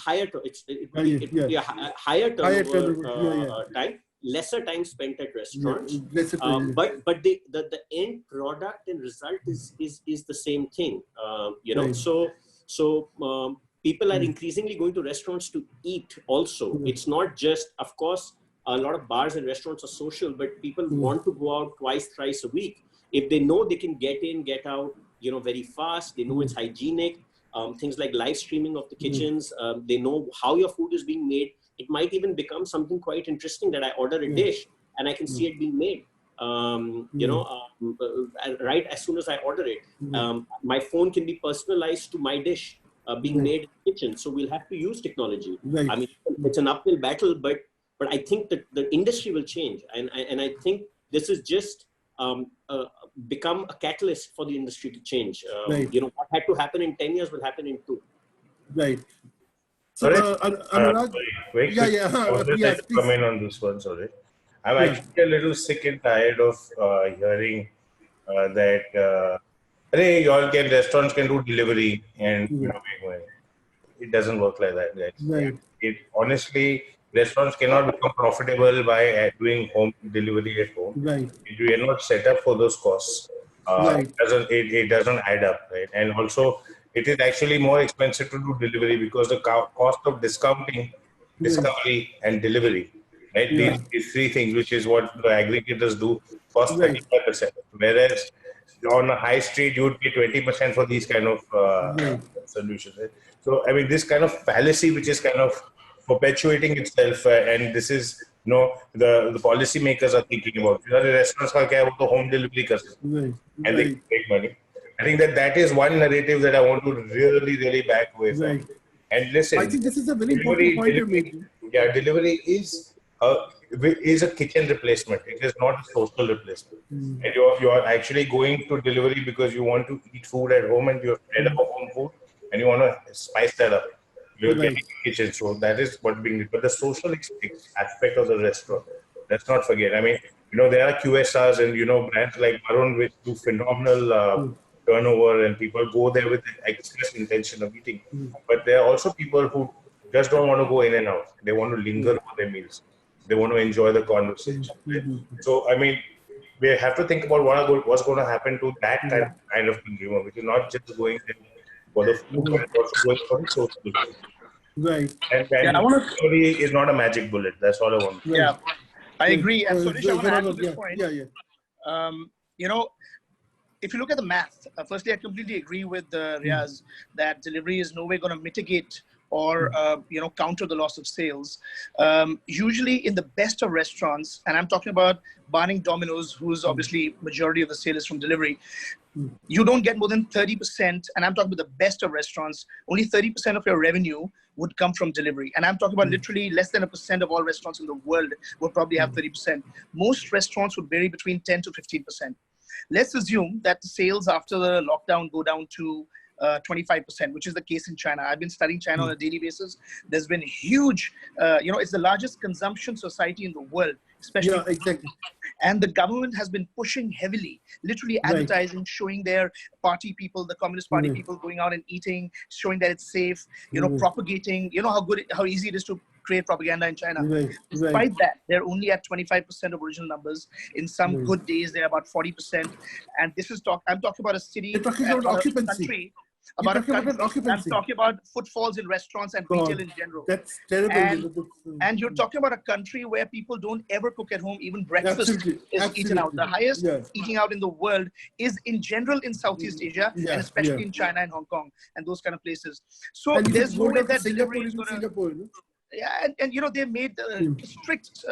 higher. It would be a higher turnover time. Lesser time spent at restaurants. But the end product and result is the same thing. You know, so people are increasingly going to restaurants to eat also. It's not just, of course, a lot of bars and restaurants are social, but people want to go out twice, thrice a week. If they know they can get in, get out, you know, very fast, they know it's hygienic, things like live streaming of the kitchens, they know how your food is being made. It might even become something quite interesting that I order a dish and I can see it being made, you know, right as soon as I order it. My phone can be personalized to my dish being made in the kitchen. So we'll have to use technology. I mean, it's an uphill battle, but I think that the industry will change, and I think this is just become a catalyst for the industry to change. You know, what had to happen in 10 years will happen in 2. Right. So, Anurag, please come in on this one. Sorry, I'm actually a little sick and tired of hearing that hey, y'all can restaurants can do delivery, and you know, it doesn't work like that, guys. It honestly. Restaurants cannot become profitable by doing home delivery at home. We are not set up for those costs. It doesn't add up, right? And also, it is actually more expensive to do delivery because the cost of discovery, and delivery, right? These 3 things, which is what the aggregators do, cost 35%. Whereas on a high street, you would pay 20% for these kind of solutions. Right? So, I mean, this kind of fallacy, which is kind of perpetuating itself, and this is, you know, the policy makers are thinking about. You know, the restaurants are home delivery and they make money. I think that is one narrative that I want to really back away from. And listen, I think this is a very important point you're making. Yeah, delivery is a kitchen replacement. It is not a social replacement. And you are actually going to delivery because you want to eat food at home and you're fed up of home food and you want to spice that up. You're getting a kitchen, so that is what being. But the social aspect of the restaurant, let's not forget. I mean, you know, there are QSRs and, you know, brands like Varun which do phenomenal turnover, and people go there with the express intention of eating. But there are also people who just don't want to go in and out. They want to linger for their meals. They want to enjoy the conversation. Right? So, I mean, we have to think about what's going to happen to that kind of consumer, which is not just going there for the food, but also going for the social. And delivery is not a magic bullet. That's all I want. Yeah, I agree. And Suresh, I want to add to this point. You know, if you look at the math, firstly, I completely agree with Riaz that delivery is no way going to mitigate or counter the loss of sales. Usually in the best of restaurants, and I'm talking about barring Domino's, who's obviously majority of the sale is from delivery, you don't get more than 30%, and I'm talking about the best of restaurants, only 30% of your revenue would come from delivery. And I'm talking about literally less than 1% of all restaurants in the world will probably have 30%. Most restaurants would vary between 10 to 15%. Let's assume that the sales after the lockdown go down to 25%, which is the case in China. I've been studying China on a daily basis. There's been huge, it's the largest consumption society in the world, especially. Yeah, exactly. And the government has been pushing heavily, literally advertising, showing their party people, the Communist Party people going out and eating, showing that it's safe, propagating, how easy it is to create propaganda in China. Despite that, they're only at 25% of original numbers. In some good days, they're about 40%. And this is I'm talking about a city, You're talking about occupancy. country, about a country. I'm talking about footfalls in restaurants and retail in general. That's terrible. And you're talking about a country where people don't ever cook at home. Even breakfast is eaten out. The highest eating out in the world is in general in Southeast Asia, and especially in China and Hong Kong and those kind of places. So there's no way that delivery is going to... Yeah, and they made strict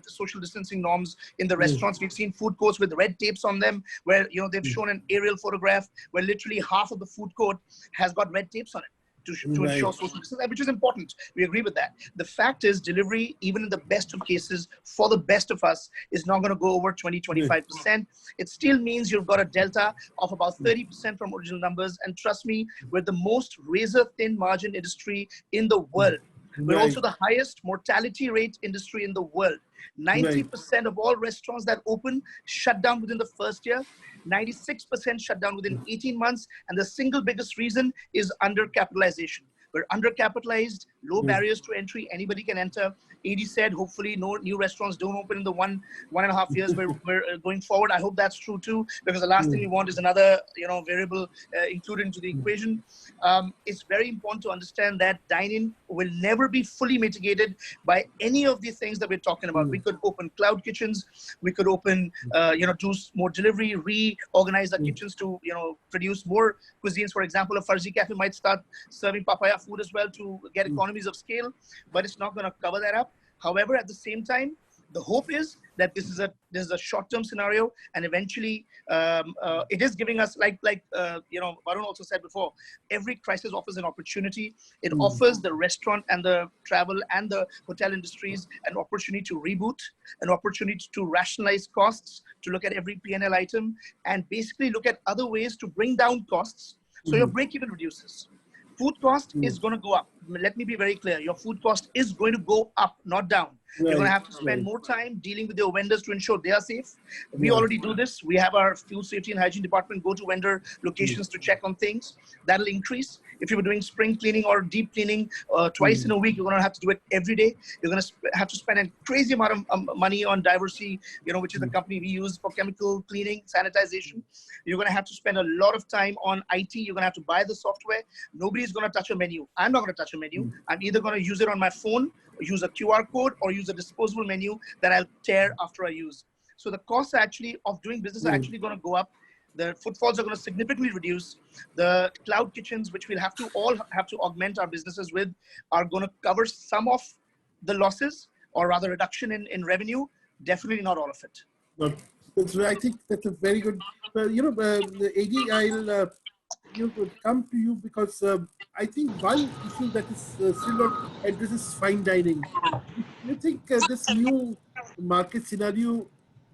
social distancing norms in the restaurants. We've seen food courts with red tapes on them where they've shown an aerial photograph where literally half of the food court has got red tapes on it to ensure social distancing, which is important. We agree with that. The fact is, delivery, even in the best of cases, for the best of us, is not going to go over 20-25%. It still means you've got a delta of about 30% from original numbers. And trust me, we're the most razor-thin margin industry in the world. We're also the highest mortality rate industry in the world. 90% of all restaurants that open shut down within the first year. 96% shut down within 18 months. And the single biggest reason is undercapitalization. We're undercapitalized, low barriers to entry. Anybody can enter. AD said, hopefully no new restaurants don't open in the one and a half years we're going forward. I hope that's true too, because the last thing we want is another variable included into the equation. It's very important to understand that dining will never be fully mitigated by any of these things that we're talking about. We could open cloud kitchens. We could open, do more delivery, reorganize our kitchens to, produce more cuisines. For example, a Farzi Cafe might start serving papaya food as well to get economies of scale, but it's not going to cover that up. However, at the same time, the hope is that this is a short-term scenario, and eventually it is giving us, like Varun also said before, every crisis offers an opportunity. It offers the restaurant and the travel and the hotel industries an opportunity to reboot, an opportunity to rationalize costs, to look at every P&L item, and basically look at other ways to bring down costs so your break-even reduces. Food cost is going to go up. Let me be very clear. Your food cost is going to go up, not down. You're going to have to spend more time dealing with your vendors to ensure they are safe. We already do this. We have our food safety and hygiene department go to vendor locations to check on things. That'll increase. If you were doing spring cleaning or deep cleaning twice in a week, you're going to have to do it every day. You're going to have to spend a crazy amount of money on Diversity, which is the company we use for chemical cleaning, sanitization. You're going to have to spend a lot of time on IT. You're going to have to buy the software. Nobody's going to touch a menu. I'm not going to touch a menu. I'm either going to use it on my phone, use a QR code, or use a disposable menu that I'll tear after I use. So the costs actually of doing business are actually going to go up. The footfalls are going to significantly reduce. The cloud kitchens, which we'll all have to augment our businesses with, are going to cover some of the losses, or rather reduction in revenue. Definitely not all of it. Well, I think that's a very good, AD, I'll come to you because I think one issue that is still not addressed is fine dining. Do you think this new market scenario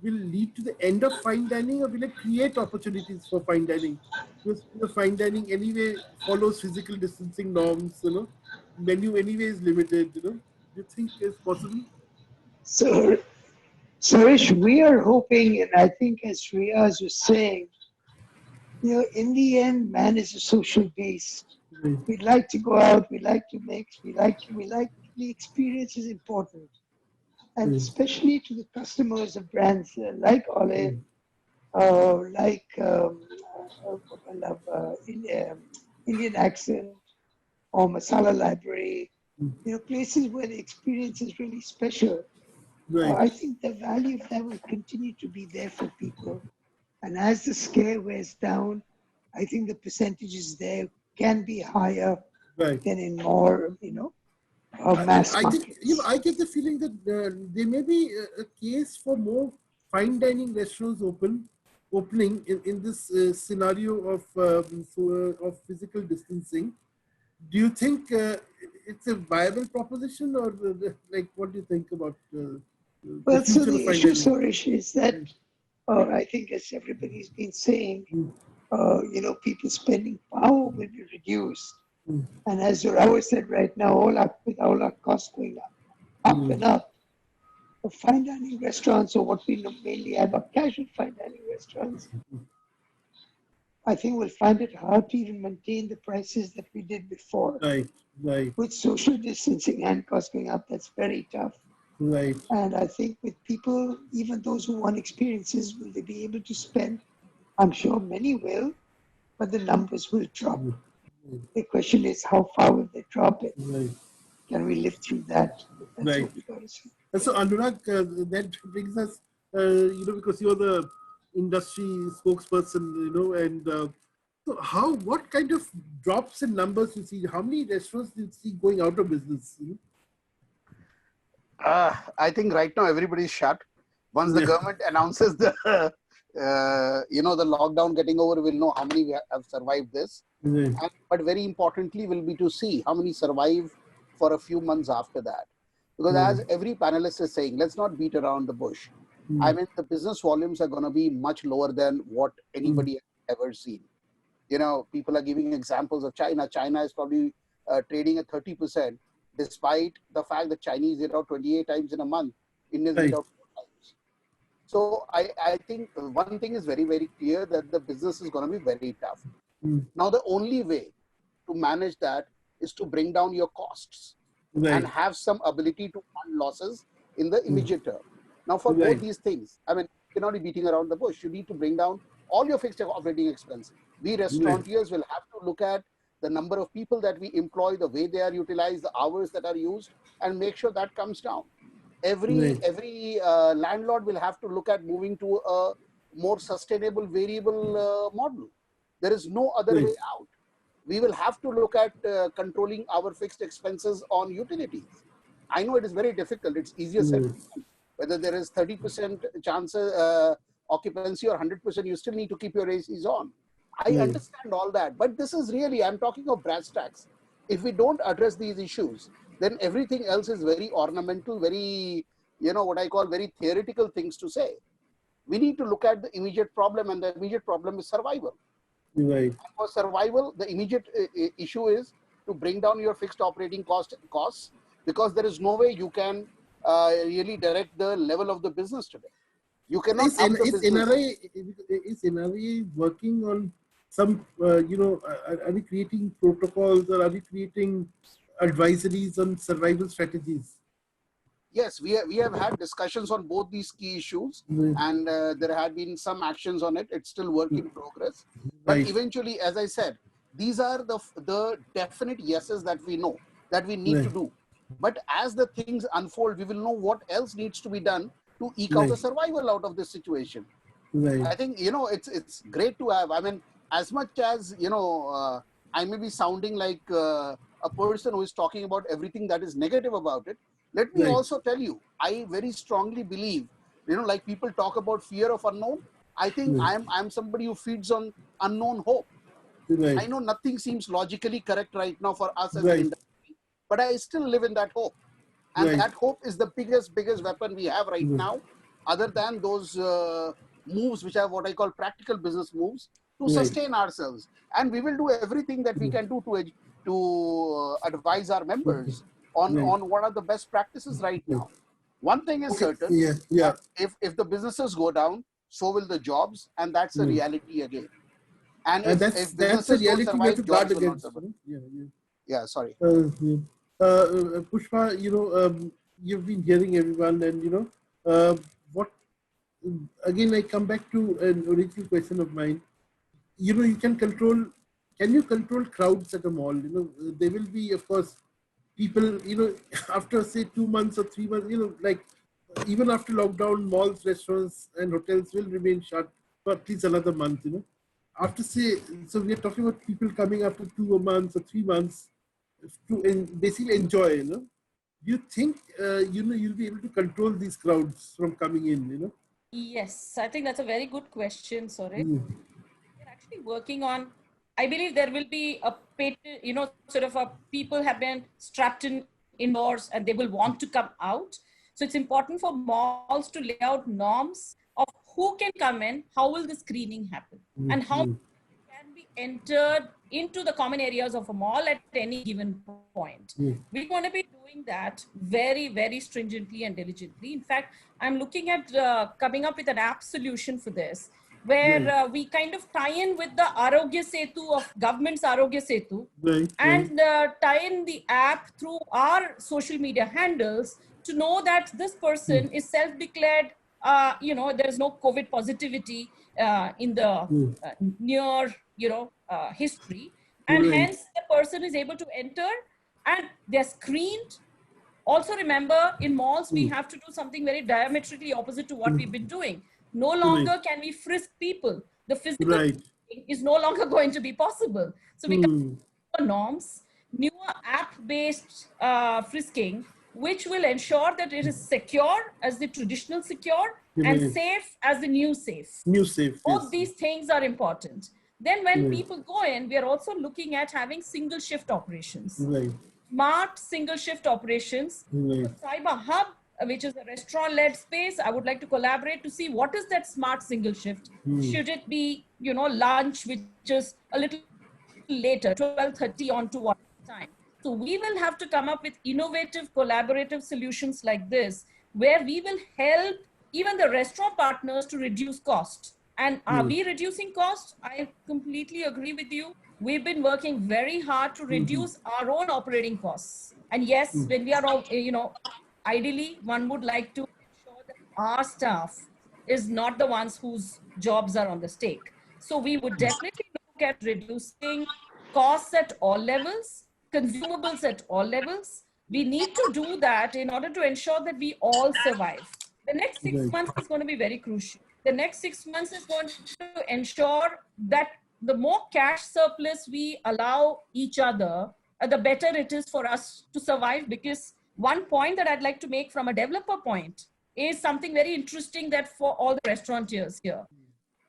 will lead to the end of fine dining, or will it create opportunities for fine dining? Because fine dining anyway follows physical distancing norms, menu anyway is limited, Do you think it's possible? So, Suresh, we are hoping, and I think as Riaz was saying, in the end, man is a social beast. We'd like to go out, we like to mix, we like the experience is important. And especially to the customers of brands like Olive, like Indian Accent or Masala Library, places where the experience is really special. I think the value of that will continue to be there for people. And as the scale wears down, I think the percentages there can be higher than in more, mass I think, markets. I get the feeling that there may be a case for more fine dining restaurants opening in this scenario of physical distancing. Do you think it's a viable proposition, or like, what do you think about the Well, so future of the fine issue, dining? Suresh, is that I think, as everybody's been saying, people spending power will be reduced. And as Rawa said right now, with all our costs going up and up, the fine dining restaurants, or what we mainly have are casual fine dining restaurants, I think we'll find it hard to even maintain the prices that we did before. Right, right, With social distancing and costs going up, that's very tough. right. And I think with people, even those who want experiences, will they be able to spend? I'm sure many will, but the numbers will drop. The question is, how far will they drop it? Right. Can we live through that? That's Right. what we got to see. So Anurag, that brings us, because you're the industry spokesperson, and so what kind of drops in numbers you see? How many restaurants do you see going out of business? I think right now everybody's shut. Once the government announces the the lockdown getting over, we'll know how many have survived this. But very importantly will be to see how many survive for a few months after that. Because as every panelist is saying, let's not beat around the bush. I mean, the business volumes are going to be much lower than what anybody has ever seen. People are giving examples of China. China is probably trading at 30%, despite the fact that Chinese eat out 28 times in a month. Indians eat out 4 times. So I think one thing is very, very clear, that the business is going to be very tough. Now, the only way to manage that is to bring down your costs and have some ability to fund losses in the immediate term. Now, for both these things, I mean, you cannot be beating around the bush. You need to bring down all your fixed operating expenses. We restaurateurs will have to look at the number of people that we employ, the way they are utilized, the hours that are used, and make sure that comes down. Every landlord will have to look at moving to a more sustainable variable model. There is no other way out. We will have to look at controlling our fixed expenses on utilities. I know it is very difficult. It's easier said than done. Whether there is 30% chance occupancy or 100%, you still need to keep your ACs on. I understand all that, but this is really, I'm talking of brass tacks. If we don't address these issues, then everything else is very ornamental, very, what I call very theoretical things to say. We need to look at the immediate problem, and the immediate problem is survival. And for survival, the immediate issue is to bring down your fixed operating costs, because there is no way you can really direct the level of the business today. You cannot up the business. Is NRA working on some, are we creating protocols, or are we creating advisories on survival strategies? Yes, we have had discussions on both these key issues, and there have been some actions on it. It's still work in progress. But eventually, as I said, these are the definite yeses that we know that we need to do. But as the things unfold, we will know what else needs to be done to eke out a survival out of this situation. I think, it's great to have, I mean, as much as, I may be sounding like a person who is talking about everything that is negative about it. Let me also tell you, I very strongly believe, like people talk about fear of unknown. I think I'm somebody who feeds on unknown hope. I know nothing seems logically correct right now for us as an industry, but I still live in that hope. And that hope is the biggest weapon we have right now, other than those moves, which are what I call practical business moves, to sustain ourselves. And we will do everything that we can do to advise our members on what are the best practices right now. One thing is certain, if the businesses go down, so will the jobs, and that's a reality again. And if businesses don't survive, jobs will not survive. Yeah, sorry. Pushpa, you've been hearing everyone, and what? Again, I come back to an original question of mine. You can control. Can you control crowds at a mall? There will be, of course, people. After say 2 months or 3 months, like even after lockdown, malls, restaurants, and hotels will remain shut for at least another month. After say, so we are talking about people coming after 2 months or 3 months. basically enjoy, do you think, you'll be able to control these crowds from coming in? Yes, I think that's a very good question, sorry. We're actually working on, I believe there will be a patent, sort of people have been strapped in indoors and they will want to come out. So it's important for malls to lay out norms of who can come in, how will the screening happen, and how can be entered into the common areas of a mall at any given point. We want to be doing that very, very stringently and diligently. In fact, I'm looking at coming up with an app solution for this, where we kind of tie in with the Arogya Setu of government's Arogya Setu, and tie in the app through our social media handles to know that this person is self-declared, there's no COVID positivity in the near, history, and hence the person is able to enter and they're screened. Also remember, in malls, we have to do something very diametrically opposite to what we've been doing. No longer can we frisk people. The physical is no longer going to be possible. So we can norms, newer app-based frisking, which will ensure that it is secure as the traditional secure and safe as the new safe. Both these things are important. Then when people go in, we are also looking at having single shift operations. Smart single shift operations. Cyber Hub, which is a restaurant-led space, I would like to collaborate to see what is that smart single shift. Should it be, lunch, which is a little later, 12:30 on to 1 time. So we will have to come up with innovative collaborative solutions like this, where we will help even the restaurant partners to reduce cost. And are we reducing costs? I completely agree with you. We've been working very hard to reduce our own operating costs. And yes, when we are all, ideally, one would like to ensure that our staff is not the ones whose jobs are on the stake. So we would definitely look at reducing costs at all levels, consumables at all levels. We need to do that in order to ensure that we all survive. The next 6 months is going to be very crucial. The next 6 months is going to ensure that the more cash surplus we allow each other, the better it is for us to survive. Because one point that I'd like to make from a developer point is something very interesting, that for all the restaurateurs here,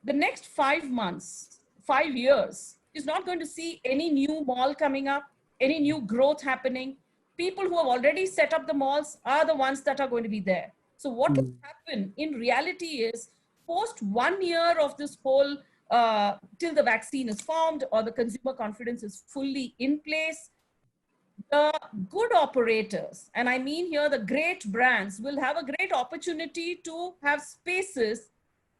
the next 5 months, 5 years is not going to see any new mall coming up, any new growth happening. People who have already set up the malls are the ones that are going to be there. So what will happen in reality is, post 1 year of this whole, till the vaccine is formed or the consumer confidence is fully in place, the good operators, and I mean here the great brands, will have a great opportunity to have spaces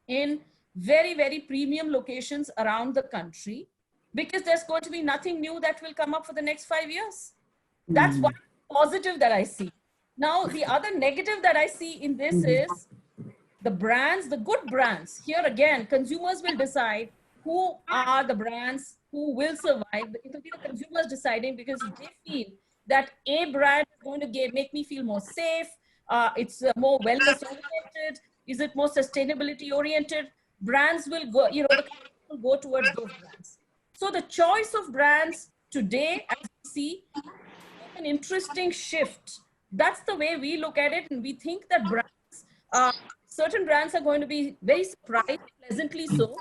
in very, very premium locations around the country, because there's going to be nothing new that will come up for the next 5 years. That's one positive that I see. Now, the other negative that I see in this is the brands, the good brands. Here again, consumers will decide who are the brands who will survive. It will be the consumers deciding, because they feel that a brand is going to make me feel more safe. It's more wellness oriented. Is it more sustainability oriented? Brands will go, the consumers will go towards those brands. So the choice of brands today, as we see, an interesting shift. That's the way we look at it. And we think that brands, certain brands are going to be very surprised, pleasantly so,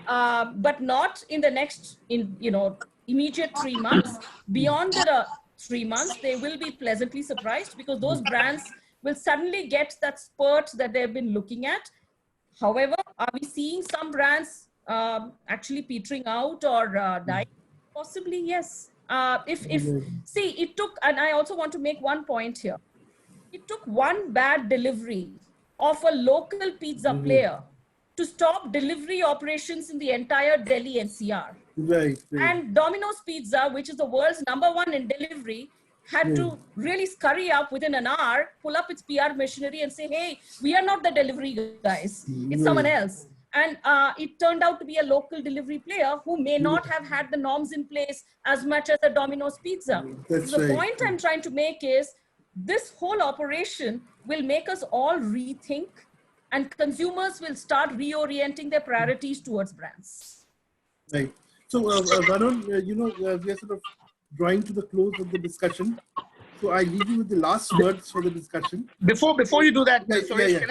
but not in the next, immediate 3 months. Beyond the 3 months, they will be pleasantly surprised, because those brands will suddenly get that spurt that they've been looking at. However, are we seeing some brands actually petering out or dying? Possibly, yes. See, it took, and I also want to make one point here. It took one bad delivery of a local pizza player to stop delivery operations in the entire Delhi NCR. And Domino's Pizza, which is the world's #1 in delivery, had to really scurry up within an hour, pull up its PR machinery and say, hey, we are not the delivery guys, it's someone else. And it turned out to be a local delivery player who may not have had the norms in place as much as a Domino's Pizza. So the point I'm trying to make is, this whole operation will make us all rethink, and consumers will start reorienting their priorities towards brands. Right. So, Varun, we are sort of drawing to the close of the discussion. So I leave you with the last words for the discussion. Before you do that, Yeah, Suresh, yeah, can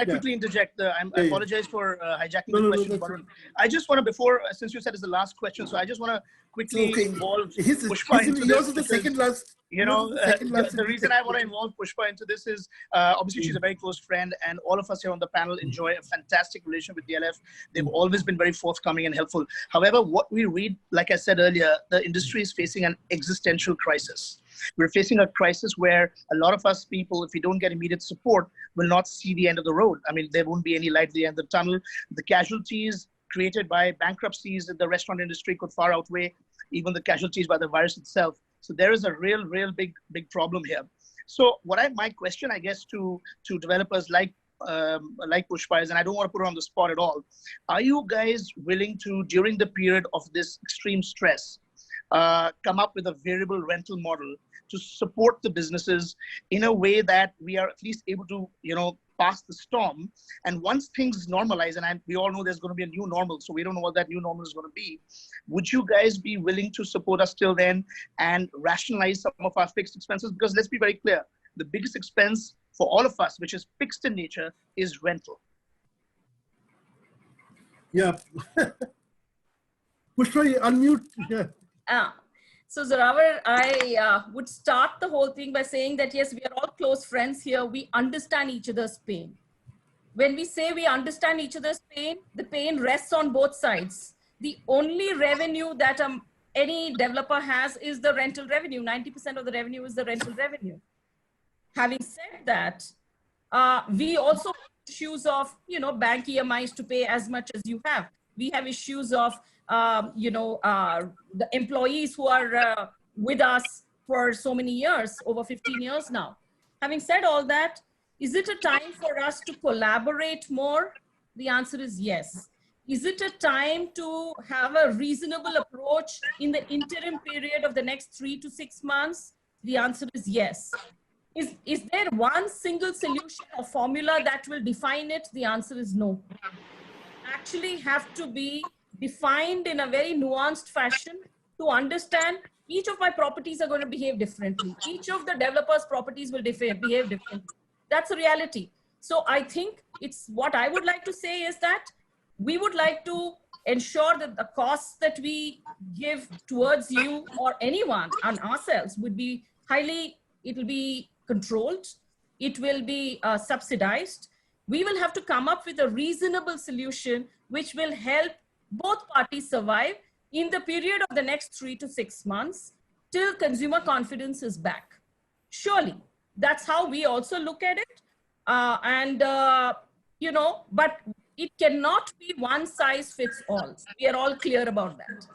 I quickly interject? I apologize for hijacking No, the no, question, that's Varun. I just want to, since you said it's the last question, so I just want to quickly involve Pushpa into Yours is this. the second last. You know, The the reason I want to involve Pushpa into this is obviously she's a very close friend, and all of us here on the panel enjoy a fantastic relation with DLF. They've always been very forthcoming and helpful. However, what we read, like I said earlier, the industry is facing an existential crisis. We're facing a crisis where a lot of us people, if we don't get immediate support, will not see the end of the road. I mean, there won't be any light at the end of the tunnel. The casualties created by bankruptcies in the restaurant industry could far outweigh even the casualties by the virus itself. So there is a real big problem here. So my question, I guess, to developers like Pushpa is, and I don't want to put her on the spot at all, are you guys willing to, during the period of this extreme stress, come up with a variable rental model to support the businesses in a way that we are at least able to, pass the storm? And once things normalize, and we all know there's going to be a new normal, so we don't know what that new normal is going to be, would you guys be willing to support us till then and rationalize some of our fixed expenses? Because let's be very clear, the biggest expense for all of us, which is fixed in nature, is rental. Yeah. Pushpa, unmute. Yeah. So Zorawar, I would start the whole thing by saying that, yes, we are all close friends here. We understand each other's pain. When we say we understand each other's pain, the pain rests on both sides. The only revenue that any developer has is the rental revenue. 90% of the revenue is the rental revenue. Having said that, we also have issues of, bank EMIs to pay as much as you have. We have issues of, the employees who are with us for so many years, over 15 years now. Having said all that, is it a time for us to collaborate more? The answer is yes. Is it a time to have a reasonable approach in the interim period of the next 3 to 6 months? The answer is yes. Is there one single solution or formula that will define it? The answer is no. Actually have to be defined in a very nuanced fashion to understand each of my properties are going to behave differently. Each of the developers' properties will behave differently. That's a reality. So I think it's what I would like to say is that we would like to ensure that the costs that we give towards you or anyone and ourselves would be it will be controlled. It will be subsidized. We will have to come up with a reasonable solution which will help both parties survive in the period of the next 3 to 6 months till consumer confidence is back. Surely, that's how we also look at it. But it cannot be one size fits all. We are all clear about that.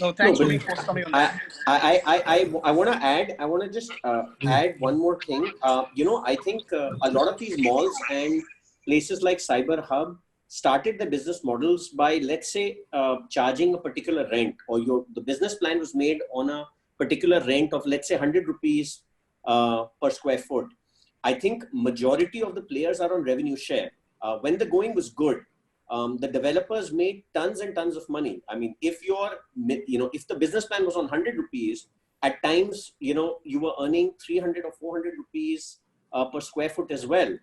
No, thanks for being forthcoming on that. I want to just add one more thing. I think a lot of these malls and places like Cyber Hub started the business models by, let's say, charging a particular rent, or the business plan was made on a particular rent of, let's say, 100 rupees per square foot. I think majority of the players are on revenue share. When the going was good, the developers made tons and tons of money. I mean, if if the business plan was on 100 rupees, at times, you were earning 300 or 400 rupees per square foot as well.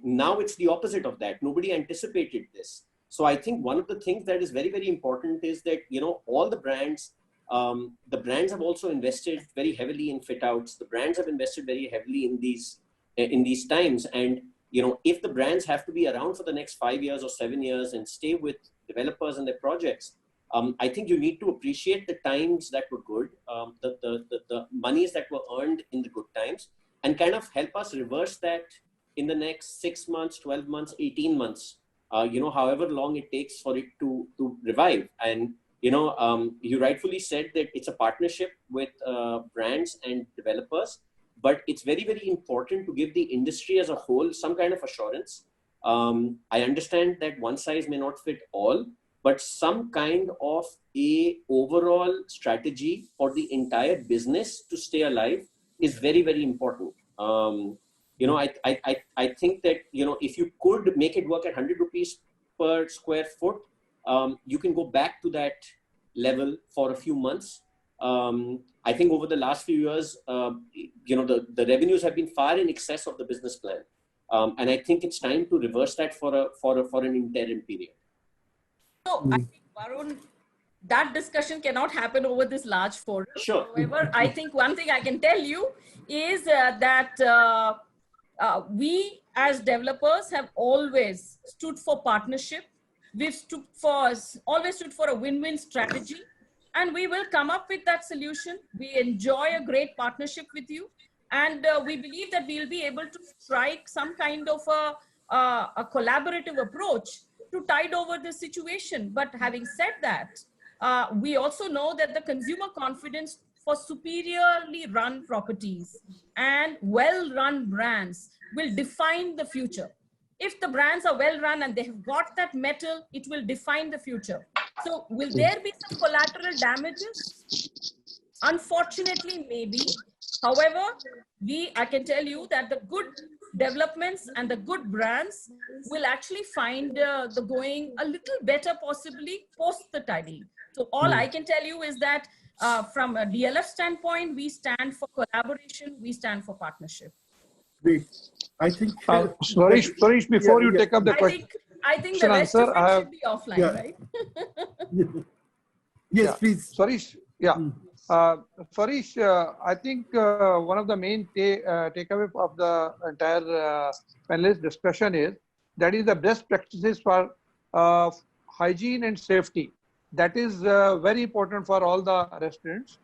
Now it's the opposite of that. Nobody anticipated this. So I think one of the things that is very, very important is that, all the brands have also invested very heavily in fit outs. The brands have invested very heavily in these times. And, if the brands have to be around for the next 5 years or 7 years and stay with developers and their projects, I think you need to appreciate the times that were good, the monies that were earned in the good times, and kind of help us reverse that in the next 6 months, 12 months, 18 months, however long it takes for it to revive. And, you rightfully said that it's a partnership with brands and developers, but it's very, very important to give the industry as a whole some kind of assurance. I understand that one size may not fit all, but some kind of a overall strategy for the entire business to stay alive is very, very important. I think that, if you could make it work at 100 rupees per square foot, you can go back to that level for a few months. I think over the last few years, the revenues have been far in excess of the business plan. And I think it's time to reverse that for an interim period. So I think, Varun, that discussion cannot happen over this large forum. Sure. However, I think one thing I can tell you is that we as developers have always stood for partnership. We've always stood for a win-win strategy, and we will come up with that solution. We enjoy a great partnership with you, and we believe that we'll be able to strike some kind of a collaborative approach to tide over the situation. But having said that, we also know that the consumer confidence for superiorly run properties and well-run brands will define the future. If the brands are well-run and they have got that metal, it will define the future. So will there be some collateral damages? Unfortunately, maybe. However, I can tell you that the good developments and the good brands will actually find the going a little better, possibly post the tidying. So all I can tell you is that from a DLF standpoint, we stand for collaboration, we stand for partnership. Great. I think Swarish, before you take up the question, I think the rest of it should be offline, right? Yes, please. Swarish, Swarish, I think one of the main takeaway of the entire panelist discussion is the best practices for hygiene and safety. That is very important for all the restaurants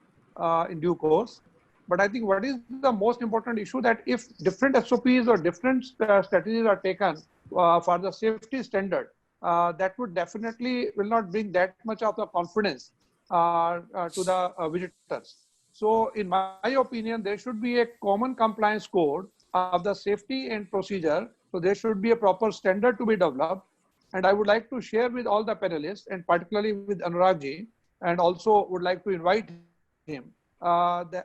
in due course. But I think what is the most important issue, that if different SOPs or different strategies are taken for the safety standard, that would definitely will not bring that much of the confidence to the visitors. So in my opinion, there should be a common compliance code of the safety and procedure. So there should be a proper standard to be developed. And I would like to share with all the panelists, and particularly with Anurag-ji, and also would like to invite him in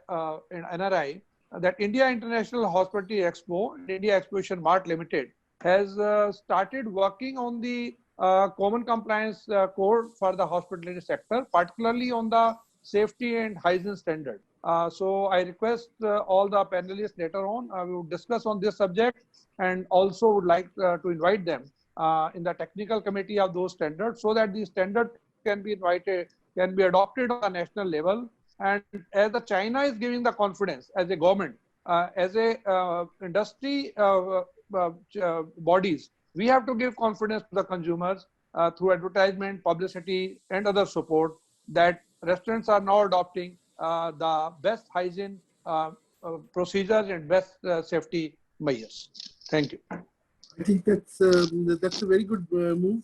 NRI, that India International Hospitality Expo and India Exposition Mart Limited has started working on the common compliance code for the hospitality sector, particularly on the safety and hygiene standard. So I request all the panelists later on, we will discuss on this subject, and also would like to invite them in the technical committee of those standards, so that the standard can be adopted on a national level. And as the China is giving the confidence as a government, as a industry bodies, we have to give confidence to the consumers through advertisement, publicity, and other support, that restaurants are now adopting the best hygiene procedures and best safety measures. Thank you. I think that's a very good move.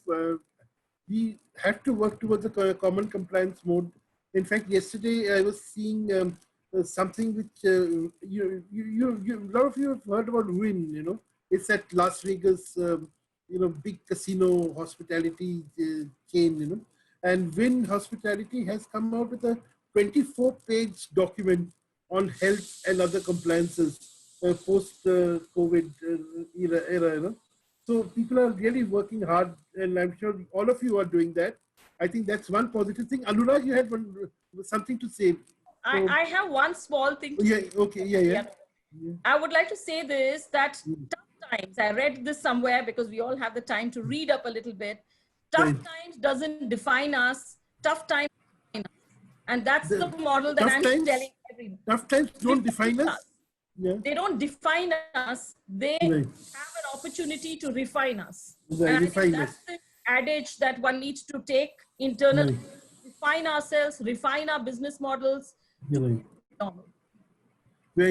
We have to work towards a common compliance mode. In fact, yesterday I was seeing something which a lot of you have heard about Wynn. It's at Las Vegas, big casino hospitality chain. And Wynn Hospitality has come out with a 24-page document on health and other compliances post COVID era. So people are really working hard, and I'm sure all of you are doing that. I think that's one positive thing. Anurag, you had something to say. So, I have one small thing to say. Okay, yeah. I would like to say this, that tough times, I read this somewhere because we all have the time to read up a little bit. Tough times doesn't define us. Tough times define us. And that's the model that I'm telling everyone. Tough times don't define us. Yeah. They don't define us. They have an opportunity to refine us. Right, and refine that's us. the adage that one needs to take internally. Refine ourselves, refine our business models. Very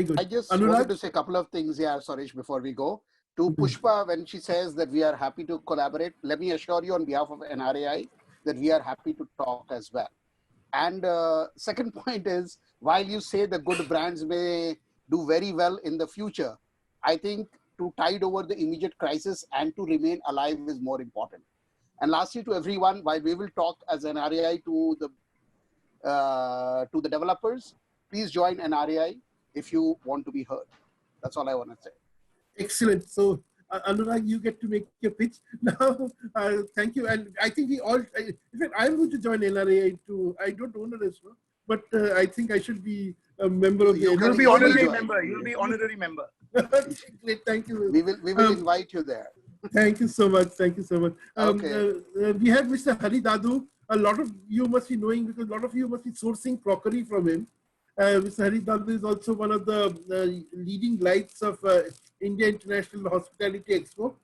good. I just Anurag? wanted to say a couple of things here, Suresh, before we go. To Pushpa, when she says that we are happy to collaborate, let me assure you on behalf of NRAI that we are happy to talk as well. And second point is, while you say the good brands may do very well in the future, I think to tide over the immediate crisis and to remain alive is more important. And lastly, to everyone, while we will talk as NRAI to the developers, please join NRAI if you want to be heard. That's all I want to say. Excellent. So, Anurag, you get to make your pitch now. Thank you. And I think we all, in fact, I'm going to join NRAI too. I don't own a restaurant, but I think I should be a member of the. You'll be honorary member. You'll be honorary member. Great, thank you. We will invite you there. Thank you so much. Thank you so much. Okay. We have Mr. Hari Dadu. A lot of you must be knowing because a lot of you must be sourcing crockery from him. Mr. Hari Dadu is also one of the leading lights of India International Hospitality Expo.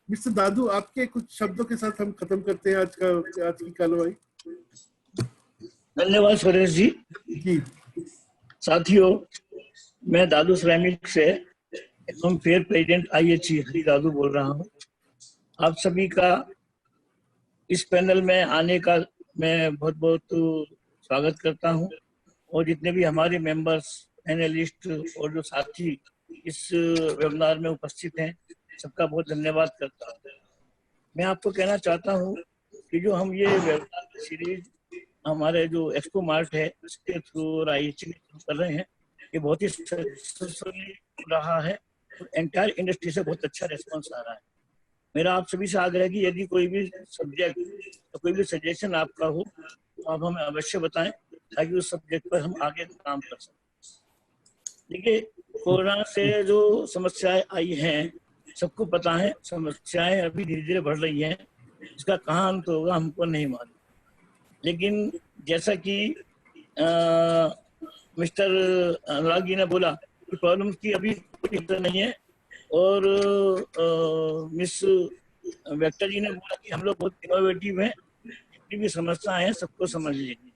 Mr. Dadu, आपके कुछ शब्दों के साथ हम खत्म करते हैं आज की कार्रवाई. धन्यवाद सुरेश जी. साथियों, मैं दादू सिरेमिक से एवं फेयर प्रेसिडेंट IHE हरी दादू बोल रहा हूँ. आप सभी का इस पैनल में आने का मैं बहुत बहुत स्वागत करता हूँ और जितने भी हमारे मेंबर्स, एनालिस्ट और जो साथी इस वेबिनार में उपस्थित हैं, सबका बहुत धन्यवाद करता हूँ. मैं आपको कहना चाहता हूँ कि जो हम ये वेबिनार सीरीज हमारे जो एक्सपो मार्ट है उसके थ्रू IHE कर रहे हैं, ये बहुत ही सक्सेसफुली रहा है और एंटायर इंडस्ट्री से बहुत अच्छा रिस्पांस आ रहा है. मेरा आप सभी से आग्रह है कि यदि कोई भी सब्जेक्ट या कोई भी सजेशन आपका हो तो आप हमें अवश्य बताएं ताकि उस सब्जेक्ट पर हम आगे काम कर सकें. देखिए, कोरोना से जो समस्याएं आई हैं सबको पता है, समस्याएं अभी धीरे धीरे बढ़ रही हैं. इसका कहाँ अंत होगा हमको नहीं मालूम, लेकिन जैसा कि मिस्टर अनुराग जी ने बोला कि प्रॉब्लम की अभी कोई हिस्सा नहीं है और मिस वेक्टर जी ने बोला कि हम लोग बहुत इनोवेटिव हैं, जितनी भी समस्याएं हैं सबको समझ लेंगे.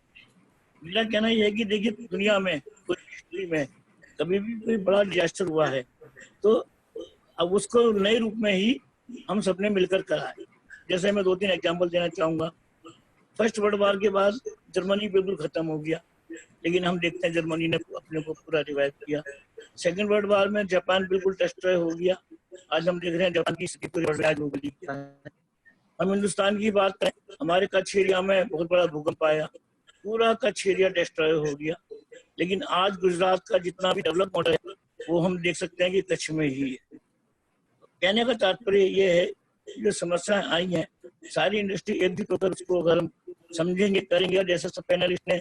मेरा कहना यह है कि देखिए, दुनिया में कोई हिस्ट्री में कभी भी कोई बड़ा डिजास्टर हुआ है तो अब उसको नए रूप में ही हम सबने मिलकर करा है. जैसे मैं 2-3 एग्जाम्पल देना चाहूँगा. फर्स्ट वर्ल्ड वॉर के बाद जर्मनी बिल्कुल खत्म हो गया, लेकिन हम देखते हैं जर्मनी ने अपने को पूरा रिवाइव किया. सेकेंड वर्ल्ड वॉर में जापान बिल्कुल डिस्ट्रॉय हो गया. आज हम देख रहे हैं जापान की स्थिति पूरी ग्लोबली क्या है. हम हिंदुस्तान की बात करें, हमारे कच्छ एरिया में बहुत बड़ा भूकंप आया, पूरा कच्छ एरिया डिस्ट्रॉय हो गया. लेकिन आज गुजरात का जितना भी डेवलप मॉडल है वो हम देख सकते हैं कि कच्छ में ही है. कहने का तात्पर्य ये है जो समस्याएं आई हैं सारी इंडस्ट्री एकजुट होकर उसको अगर हम समझेंगे, करेंगे, जैसे सब पैनलिस्ट ने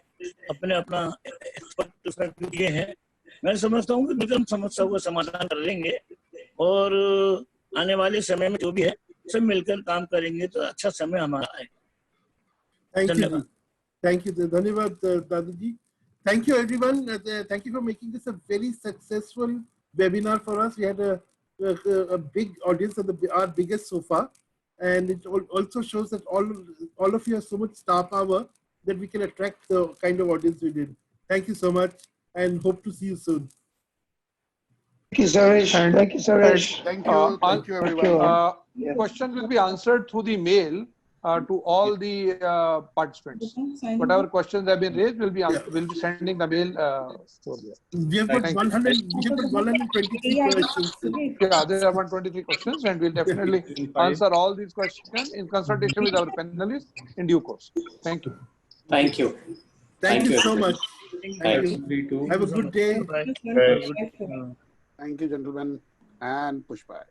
अपना एक्सपर्ट उसमें दिए हैं, मैं समझता हूँ कि मिलकर हम समस्याओं का समाधान कर लेंगे और आने वाले समय में जो भी है सब मिलकर काम करेंगे तो अच्छा समय हमारा आएगा. थैंक यू, धन्यवाद दादू जी. Thank you everyone. Thank you for making this a very successful webinar for us. We had a big audience and our biggest so far, and it also shows that all of you have so much star power that we can attract the kind of audience we did. Thank you so much and hope to see you soon. Thank you, Suresh. Thank you, Suresh. Thank you everyone. Questions will be answered through the mail to all the participants. Whatever questions have been raised, we'll be sending the mail for there. We have got 123 questions. Yeah, there are 123 questions, and we'll definitely answer all these questions in consultation with our panelists in due course. Thank you. Thank you. Thank you so much. Thank you. Have a good day. Thank you, gentlemen, and Pushpa.